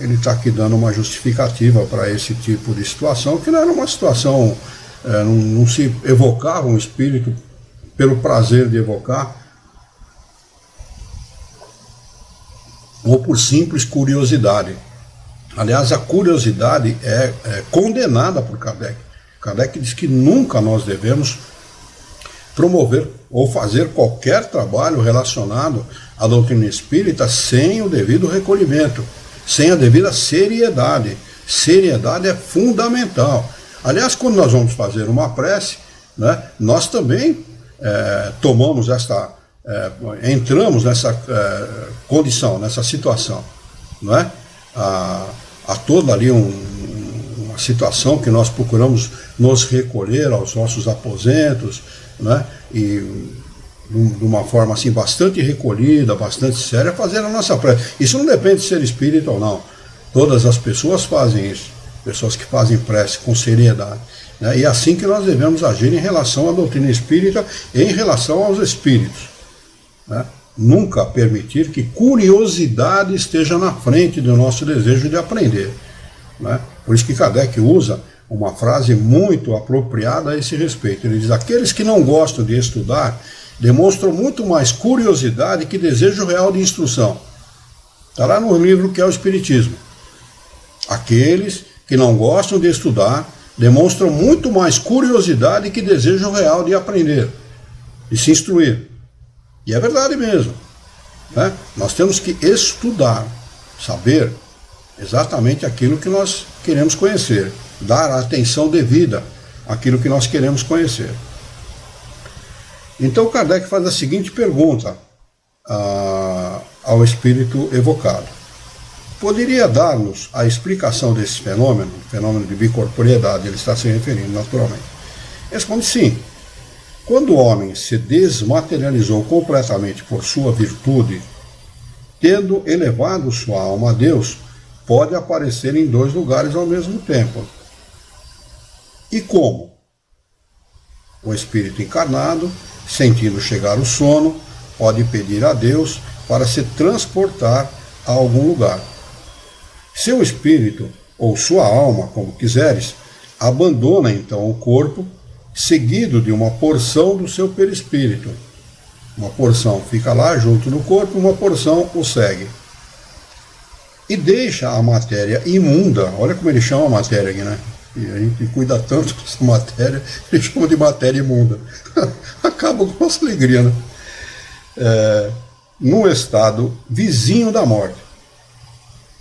Speaker 1: Ele está aqui dando uma justificativa para esse tipo de situação, que não era uma situação, não se evocava um espírito pelo prazer de evocar, ou por simples curiosidade. Aliás, a curiosidade é condenada por Kardec. Kardec diz que nunca nós devemos promover ou fazer qualquer trabalho relacionado à doutrina espírita sem o devido recolhimento, sem a devida seriedade. Seriedade é fundamental. Aliás, quando nós vamos fazer uma prece, né, nós também entramos nessa condição, nessa situação, não é? Há toda ali uma situação que nós procuramos nos recolher aos nossos aposentos, né? E de uma forma assim bastante recolhida, bastante séria, fazer a nossa prece. Isso não depende de ser espírita ou não. Todas as pessoas fazem isso, pessoas que fazem prece com seriedade, né? E é assim que nós devemos agir em relação à doutrina espírita e em relação aos espíritos, né? Nunca permitir que curiosidade esteja na frente do nosso desejo de aprender, né? Por isso que Kardec usa uma frase muito apropriada a esse respeito. Ele diz: aqueles que não gostam de estudar demonstram muito mais curiosidade que desejo real de instrução. Está lá no livro que é o Espiritismo. Aqueles que não gostam de estudar demonstram muito mais curiosidade que desejo real de aprender, de se instruir. E é verdade mesmo, né? Nós temos que estudar, saber exatamente aquilo que nós queremos conhecer, dar a atenção devida àquilo que nós queremos conhecer. Então Kardec faz a seguinte pergunta ao espírito evocado: poderia dar-nos a explicação desse fenômeno de bicorporeidade? Ele está se referindo naturalmente. Responde: sim. Quando o homem se desmaterializou completamente por sua virtude, tendo elevado sua alma a Deus, pode aparecer em dois lugares ao mesmo tempo. E como? O espírito encarnado, sentindo chegar o sono, pode pedir a Deus para se transportar a algum lugar. Seu espírito, ou sua alma, como quiseres, abandona então o corpo, seguido de uma porção do seu perispírito. Uma porção fica lá junto no corpo, uma porção o segue. E deixa a matéria imunda. Olha como ele chama a matéria aqui, né? E a gente cuida tanto dessa matéria, ele chama de matéria imunda. Acaba com a nossa alegria, né? Num estado vizinho da morte.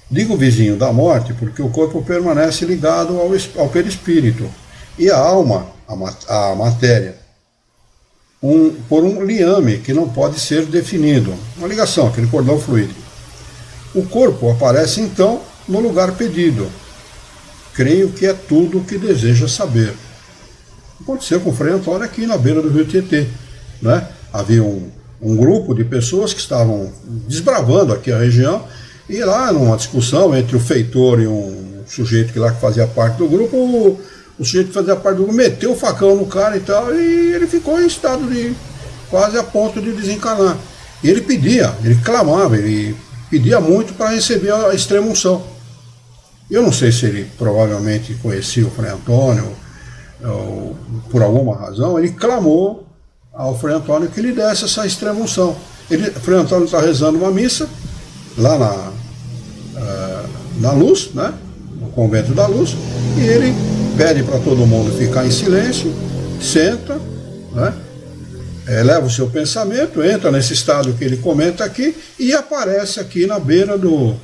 Speaker 1: Digo vizinho da morte porque o corpo permanece ligado ao perispírito. E a alma, a matéria, por um liame que não pode ser definido. Uma ligação, aquele cordão fluídico. O corpo aparece então no lugar pedido. Creio que é tudo o que deseja saber. Aconteceu com o Frei Antônio aqui na beira do rio Tietê, né? Havia um grupo de pessoas que estavam desbravando aqui a região, e lá numa discussão entre o feitor e um sujeito que fazia parte do grupo, o sujeito que fazia parte do grupo meteu o facão no cara e tal, e ele ficou em estado de quase a ponto de desencarnar. E ele clamava, ele pedia muito para receber a extrema-unção. Eu não sei se ele provavelmente conhecia o Frei Antônio, ou por alguma razão, ele clamou ao Frei Antônio que lhe desse essa extrema-unção. O Frei Antônio está rezando uma missa lá na Luz, né? No Convento da Luz, e ele pede para todo mundo ficar em silêncio, senta, né? Eleva o seu pensamento, entra nesse estado que ele comenta aqui e aparece aqui na beira do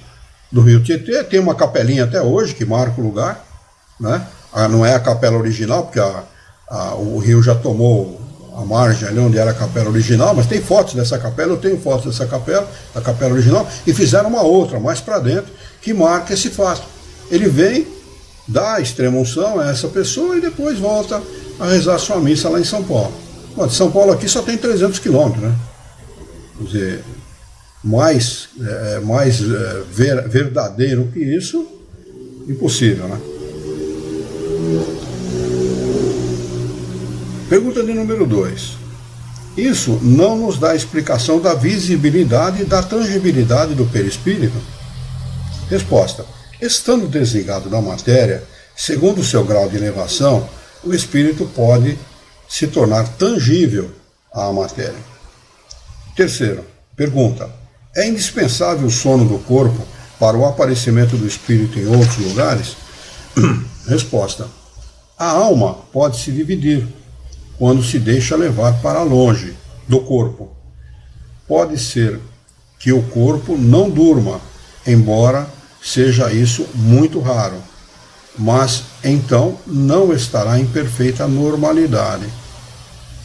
Speaker 1: rio Tietê. Tem uma capelinha até hoje que marca o lugar, né? Não é a capela original, porque o rio já tomou a margem ali onde era a capela original, mas tem fotos dessa capela, eu tenho fotos dessa capela, da capela original, e fizeram uma outra mais para dentro que marca esse fato. Ele vem, dá a extrema-unção a essa pessoa e depois volta a rezar sua missa lá em São Paulo. Bom, de São Paulo aqui só tem 300 quilômetros, né? Quer dizer, mais verdadeiro que isso, impossível, né? Pergunta de número 2. Isso não nos dá explicação da visibilidade e da tangibilidade do perispírito? Resposta. Estando desligado da matéria, segundo o seu grau de elevação, o espírito pode se tornar tangível à matéria. Terceiro, pergunta. É indispensável o sono do corpo para o aparecimento do espírito em outros lugares? Resposta. A alma pode se dividir quando se deixa levar para longe do corpo. Pode ser que o corpo não durma, embora seja isso muito raro, mas então não estará em perfeita normalidade.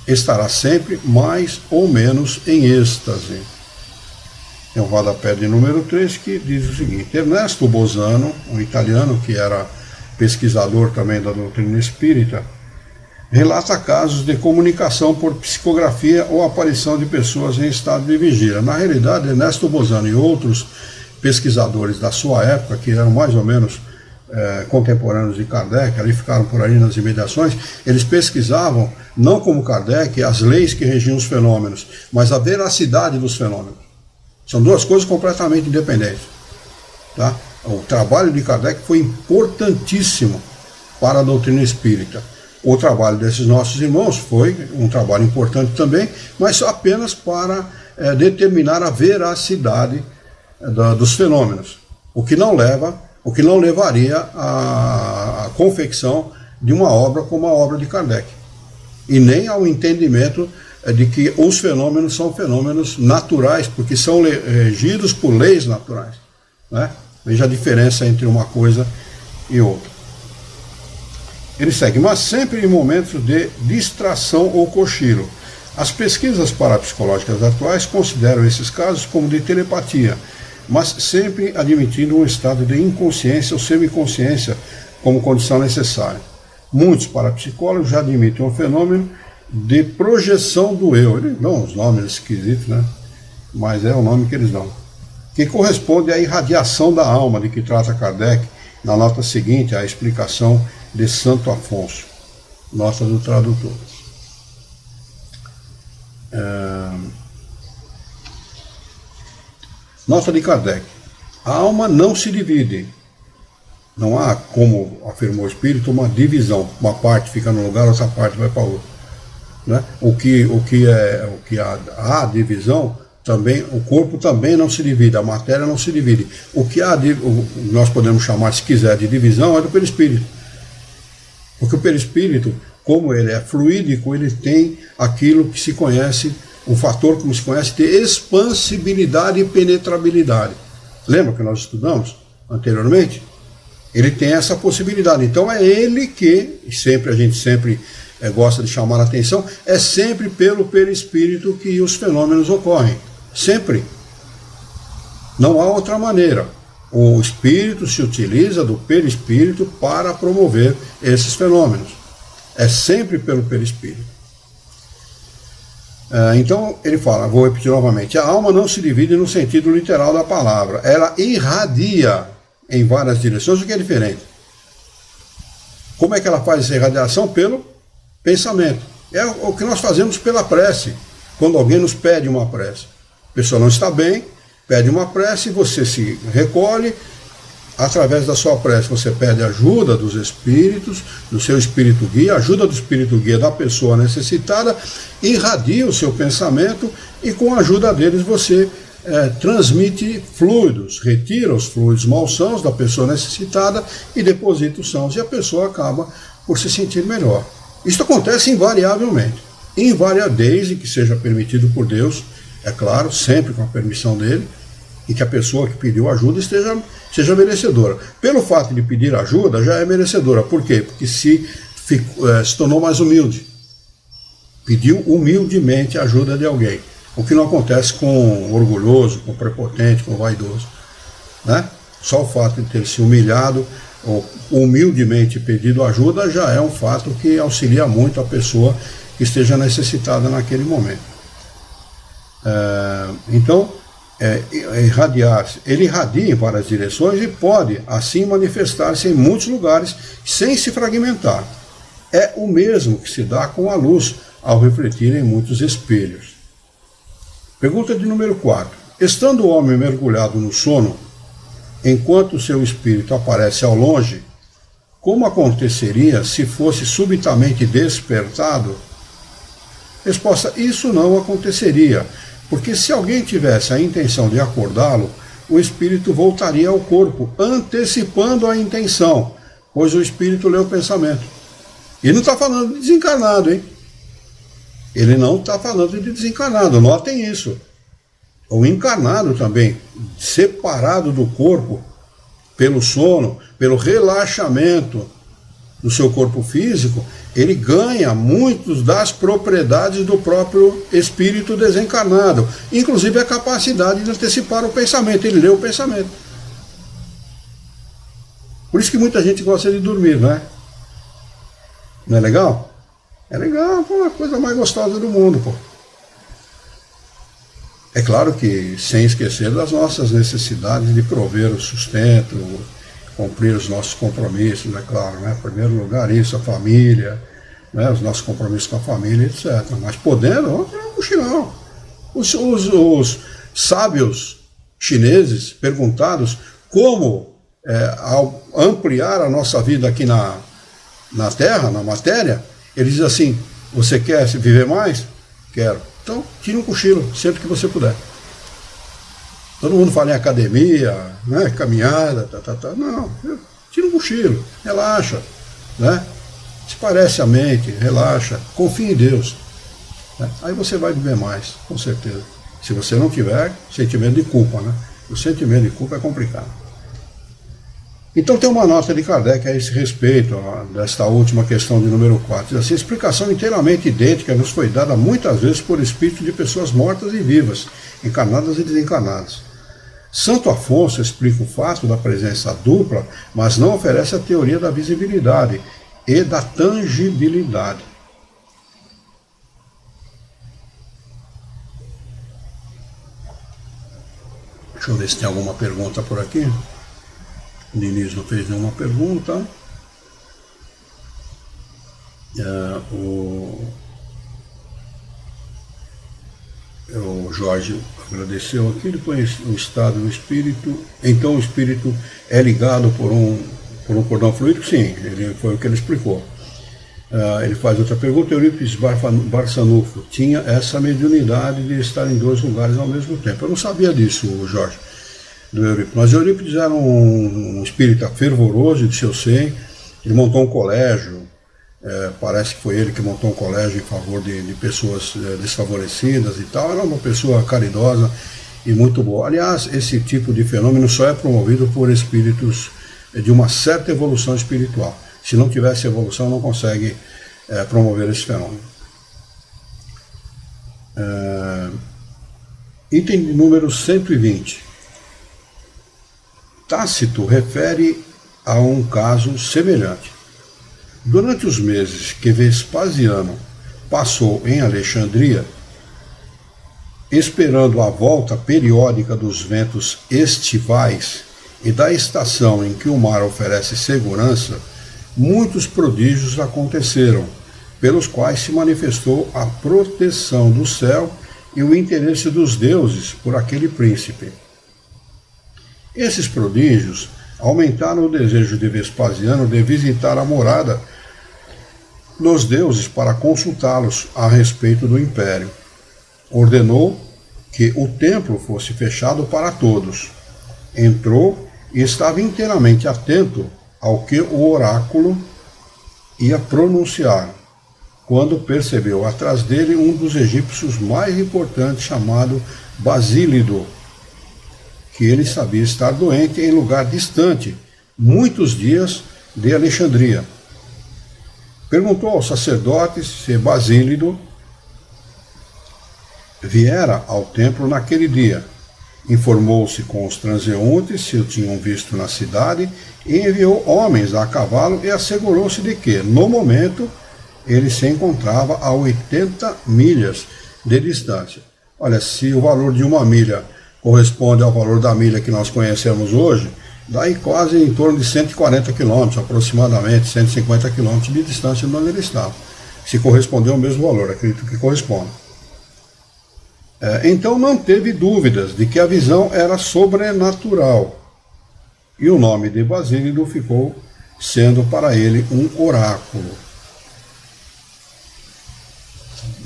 Speaker 1: Estará sempre mais ou menos em êxtase. Tem um rodapé de número 3 que diz o seguinte: Ernesto Bosano, um italiano que era pesquisador também da doutrina espírita, relata casos de comunicação por psicografia ou aparição de pessoas em estado de vigília. Na realidade, Ernesto Bosano e outros pesquisadores da sua época, que eram mais ou menos contemporâneos de Kardec, ali ficaram por aí nas imediações, eles pesquisavam, não como Kardec, as leis que regiam os fenômenos, mas a veracidade dos fenômenos. São duas coisas completamente independentes. Tá? O trabalho de Kardec foi importantíssimo para a doutrina espírita. O trabalho desses nossos irmãos foi um trabalho importante também, mas apenas para determinar a veracidade dos fenômenos, o que não levaria à confecção de uma obra como a obra de Kardec, e nem ao entendimento de que os fenômenos são fenômenos naturais, porque são regidos por leis naturais, né? Veja a diferença entre uma coisa e outra. Ele segue, mas sempre em momentos de distração ou cochilo. As pesquisas parapsicológicas atuais consideram esses casos como de telepatia, mas sempre admitindo um estado de inconsciência ou semiconsciência como condição necessária. Muitos parapsicólogos já admitem um fenômeno de projeção do eu. Eles dão uns nomes esquisitos, né? Mas é o nome que eles dão. Que corresponde à irradiação da alma, de que trata Kardec na nota seguinte, a explicação de Santo Afonso. Nota do tradutor. Nota de Kardec. A alma não se divide. Não há, como afirmou o Espírito, uma divisão. Uma parte fica num lugar, outra parte vai para outro. Né? O que há divisão, também, o corpo também não se divide, a matéria não se divide. O que nós podemos chamar, se quiser, de divisão é do perispírito. Porque o perispírito, como ele é fluídico, ele tem aquilo que se conhece, um fator como se conhece, de expansibilidade e penetrabilidade. Lembra que nós estudamos anteriormente? Ele tem essa possibilidade. Então é ele que, a gente sempre gosta de chamar a atenção, é sempre pelo perispírito que os fenômenos ocorrem. Sempre. Não há outra maneira. O espírito se utiliza do perispírito para promover esses fenômenos. É sempre pelo perispírito. Então ele fala, vou repetir novamente, a alma não se divide no sentido literal da palavra, ela irradia em várias direções, o que é diferente. Como é que ela faz essa irradiação? Pelo pensamento. É o que nós fazemos pela prece, quando alguém nos pede uma prece. A pessoa não está bem, pede uma prece, você se recolhe, através da sua prece você pede ajuda dos espíritos, do seu espírito guia, ajuda do espírito guia da pessoa necessitada, irradia o seu pensamento e com a ajuda deles você transmite fluidos, retira os fluidos malsãos da pessoa necessitada e deposita os sãos, e a pessoa acaba por se sentir melhor. Isso acontece invariavelmente, desde que seja permitido por Deus, é claro, sempre com a permissão dele, e que a pessoa que pediu ajuda seja merecedora. Pelo fato de pedir ajuda, já é merecedora. Por quê? Porque se tornou mais humilde. Pediu humildemente a ajuda de alguém. O que não acontece com o orgulhoso, com o prepotente, com o vaidoso. Né? Só o fato de ter se humilhado, ou humildemente pedido ajuda, já é um fato que auxilia muito a pessoa que esteja necessitada naquele momento. Então, ele irradia em várias direções e pode, assim, manifestar-se em muitos lugares sem se fragmentar. É o mesmo que se dá com a luz ao refletir em muitos espelhos. Pergunta de número 4. Estando o homem mergulhado no sono, enquanto seu espírito aparece ao longe, como aconteceria se fosse subitamente despertado? Resposta: isso não aconteceria, porque se alguém tivesse a intenção de acordá-lo, o espírito voltaria ao corpo, antecipando a intenção, pois o espírito lê o pensamento. E não está falando de desencarnado, hein? Ele não está falando de desencarnado, notem isso. O encarnado também, separado do corpo, pelo sono, pelo relaxamento do seu corpo físico, ele ganha muitas das propriedades do próprio espírito desencarnado, inclusive a capacidade de antecipar o pensamento, ele lê o pensamento. Por isso que muita gente gosta de dormir, não é? Não é legal? É legal, pô, a coisa mais gostosa do mundo, pô. É claro que sem esquecer das nossas necessidades de prover o sustento, cumprir os nossos compromissos, é claro, né? Em primeiro lugar isso, a família, né? Os nossos compromissos com a família, etc. Mas podendo, vamos tirar um cochilão. Os sábios chineses perguntados como, ao ampliar a nossa vida aqui na Terra, na matéria, eles dizem assim: você quer viver mais? Quero. Então, tire um cochilo, sempre que você puder. Todo mundo fala em academia, né, caminhada, Não, tira um cochilo, relaxa, né? Esparece a mente, relaxa, confie em Deus. Né? Aí você vai viver mais, com certeza. Se você não tiver sentimento de culpa, né? O sentimento de culpa é complicado. Então tem uma nota de Kardec a esse respeito, desta última questão de número 4. Diz assim: explicação inteiramente idêntica nos foi dada muitas vezes por espíritos de pessoas mortas e vivas, encarnadas e desencarnadas. Santo Afonso explica o fato da presença dupla, mas não oferece a teoria da visibilidade e da tangibilidade. Deixa eu ver se tem alguma pergunta por aqui. O Diniz não fez nenhuma pergunta. O Jorge agradeceu aqui. Depois o estado do espírito. Então o espírito é ligado por um cordão fluídico? Sim, foi o que ele explicou. Ele faz outra pergunta. Eurípides Barçanufo tinha essa mediunidade de estar em dois lugares ao mesmo tempo. Eu não sabia disso, Jorge. Do Eurípides. Mas Eurípides era um espírita fervoroso de seu seio. Ele montou um colégio, parece que foi ele que montou um colégio em favor de pessoas desfavorecidas e tal. Era uma pessoa caridosa e muito boa. Aliás, esse tipo de fenômeno só é promovido por espíritos de uma certa evolução espiritual. Se não tivesse evolução, não consegue promover esse fenômeno. Item número 120. Tácito refere a um caso semelhante. Durante os meses que Vespasiano passou em Alexandria, esperando a volta periódica dos ventos estivais e da estação em que o mar oferece segurança, muitos prodígios aconteceram, pelos quais se manifestou a proteção do céu e o interesse dos deuses por aquele príncipe. Esses prodígios aumentaram o desejo de Vespasiano de visitar a morada dos deuses para consultá-los a respeito do império. Ordenou que o templo fosse fechado para todos. Entrou e estava inteiramente atento ao que o oráculo ia pronunciar, quando percebeu atrás dele um dos egípcios mais importantes, chamado Basílido, que ele sabia estar doente em lugar distante, muitos dias de Alexandria. Perguntou aos sacerdotes se Basílido viera ao templo naquele dia. Informou-se com os transeuntes se o tinham visto na cidade e enviou homens a cavalo e assegurou-se de que, no momento, ele se encontrava a 80 milhas de distância. Olha, se o valor de uma milha corresponde ao valor da milha que nós conhecemos hoje, daí quase em torno de 140 quilômetros, aproximadamente 150 quilômetros de distância de onde ele estava. Se correspondeu ao mesmo valor, acredito que corresponde. Então não teve dúvidas de que a visão era sobrenatural. E o nome de Basílio ficou sendo para ele um oráculo.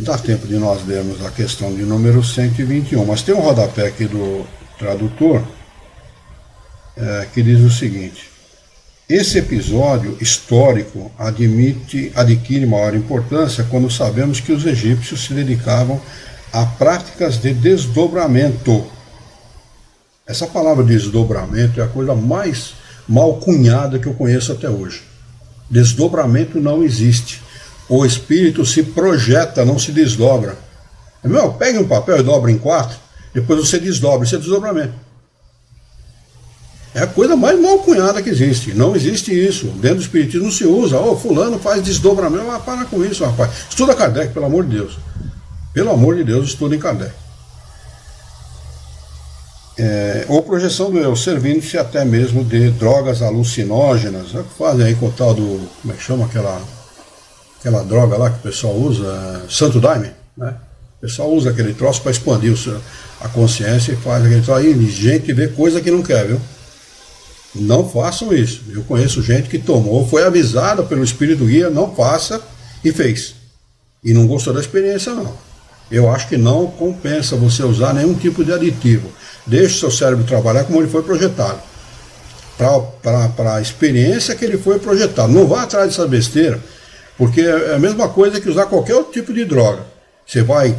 Speaker 1: Dá tempo de nós lermos a questão de número 121, mas tem um rodapé aqui do tradutor que diz o seguinte: esse episódio histórico adquire maior importância quando sabemos que os egípcios se dedicavam a práticas de desdobramento. Essa palavra desdobramento é a coisa mais mal cunhada que eu conheço até hoje. Desdobramento não existe. O espírito se projeta, não se desdobra. Pegue um papel e dobra em 4, depois você desdobra, isso é desdobramento. É a coisa mais mal cunhada que existe. Não existe isso. Dentro do espiritismo não se usa. Fulano faz desdobramento. Para com isso, rapaz. Estuda Kardec, pelo amor de Deus. Pelo amor de Deus, estuda em Kardec. Ou projeção do eu, servindo-se até mesmo de drogas alucinógenas. É o que fazem aí com o tal do... Como é que chama aquela droga lá que o pessoal usa? Santo Daime, né? O pessoal usa aquele troço para expandir a consciência e faz aquele troço. Aí gente vê coisa que não quer, viu? Não façam isso. Eu conheço gente que tomou, foi avisada pelo espírito guia, não faça, e fez. E não gostou da experiência, não. Eu acho que não compensa você usar nenhum tipo de aditivo. Deixe o seu cérebro trabalhar como ele foi projetado. Para a experiência que ele foi projetado. Não vá atrás dessa besteira, porque é a mesma coisa que usar qualquer outro tipo de droga. Você vai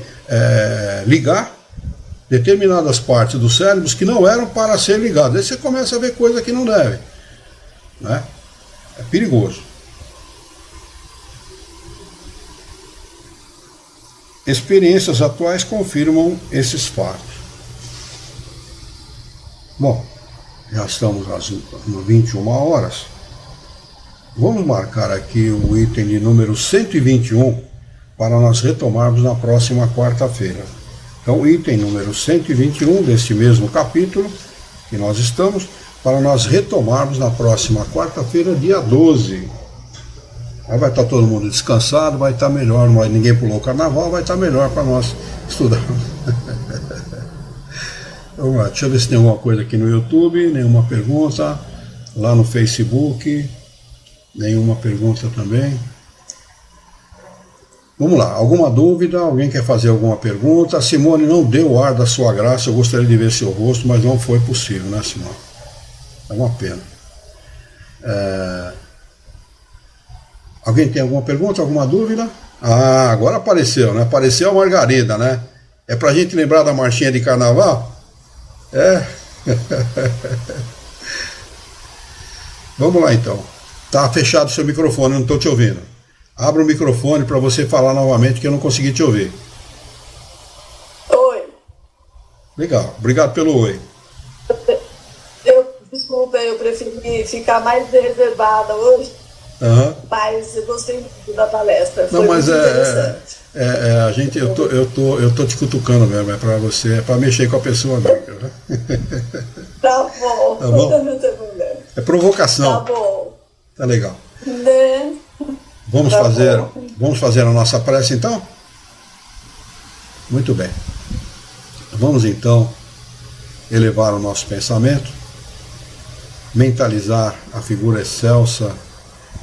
Speaker 1: ligar determinadas partes do cérebro que não eram para ser ligadas. Aí você começa a ver coisa que não deve. Né? É perigoso. Experiências atuais confirmam esses fatos. Bom, já estamos às 21 horas. Vamos marcar aqui o item de número 121 para nós retomarmos na próxima quarta-feira. Então, item número 121 deste mesmo capítulo que nós estamos, para nós retomarmos na próxima quarta-feira, dia 12. Aí vai estar todo mundo descansado, vai estar melhor, ninguém pulou o carnaval, vai estar melhor para nós estudarmos. Vamos lá, deixa eu ver se tem alguma coisa aqui no YouTube, nenhuma pergunta. Lá no Facebook, nenhuma pergunta também. Vamos lá, alguma dúvida? Alguém quer fazer alguma pergunta? A Simone não deu o ar da sua graça, eu gostaria de ver seu rosto, mas não foi possível, né, Simone? É uma pena. Alguém tem alguma pergunta, alguma dúvida? Ah, agora apareceu, né? Apareceu a Margarida, né? É pra gente lembrar da marchinha de carnaval? Vamos lá então. Tá fechado o seu microfone, eu não estou te ouvindo. Abra o microfone para você falar novamente que eu não consegui te ouvir.
Speaker 2: Oi.
Speaker 1: Legal, obrigado pelo oi.
Speaker 2: Desculpa, eu preferi ficar mais reservada hoje.
Speaker 1: Uhum.
Speaker 2: Mas eu gostei muito da palestra.
Speaker 1: Não,
Speaker 2: foi
Speaker 1: mas
Speaker 2: muito interessante.
Speaker 1: A gente, eu tô te cutucando mesmo, é para você, é para mexer com a pessoa mesmo.
Speaker 2: Tá bom.
Speaker 1: Tá bom?
Speaker 2: Não tem problema.
Speaker 1: É provocação.
Speaker 2: Tá bom.
Speaker 1: Tá legal.
Speaker 2: Né?
Speaker 1: Vamos fazer a nossa prece então? Muito bem. Vamos então elevar o nosso pensamento, mentalizar a figura excelsa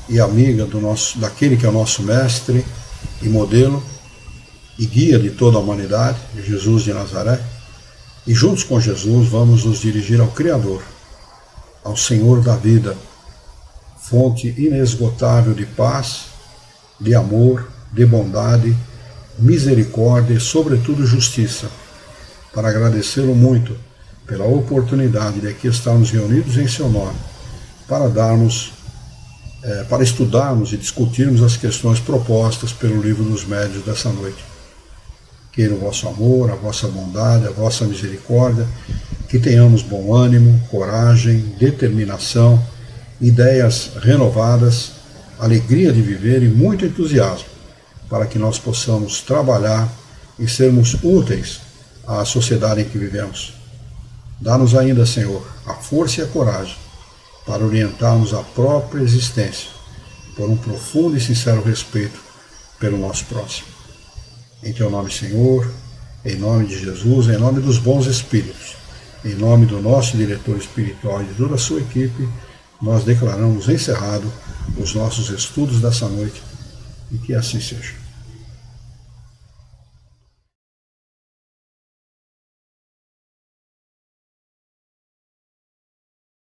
Speaker 1: e amiga daquele que é o nosso mestre e modelo e guia de toda a humanidade, Jesus de Nazaré, e juntos com Jesus vamos nos dirigir ao Criador, ao Senhor da vida, fonte inesgotável de paz, de amor, de bondade, misericórdia e, sobretudo, justiça, para agradecê-lo muito pela oportunidade de aqui estarmos reunidos em seu nome, para estudarmos e discutirmos as questões propostas pelo Livro dos Médiuns dessa noite. Queira o vosso amor, a vossa bondade, a vossa misericórdia, que tenhamos bom ânimo, coragem, determinação, ideias renovadas, alegria de viver e muito entusiasmo, para que nós possamos trabalhar e sermos úteis à sociedade em que vivemos. Dá-nos ainda, Senhor, a força e a coragem para orientarmos a própria existência por um profundo e sincero respeito pelo nosso próximo. Em Teu nome, Senhor, em nome de Jesus, em nome dos bons espíritos, em nome do nosso diretor espiritual e de toda a sua equipe, nós declaramos encerrado os nossos estudos dessa noite, e que assim seja.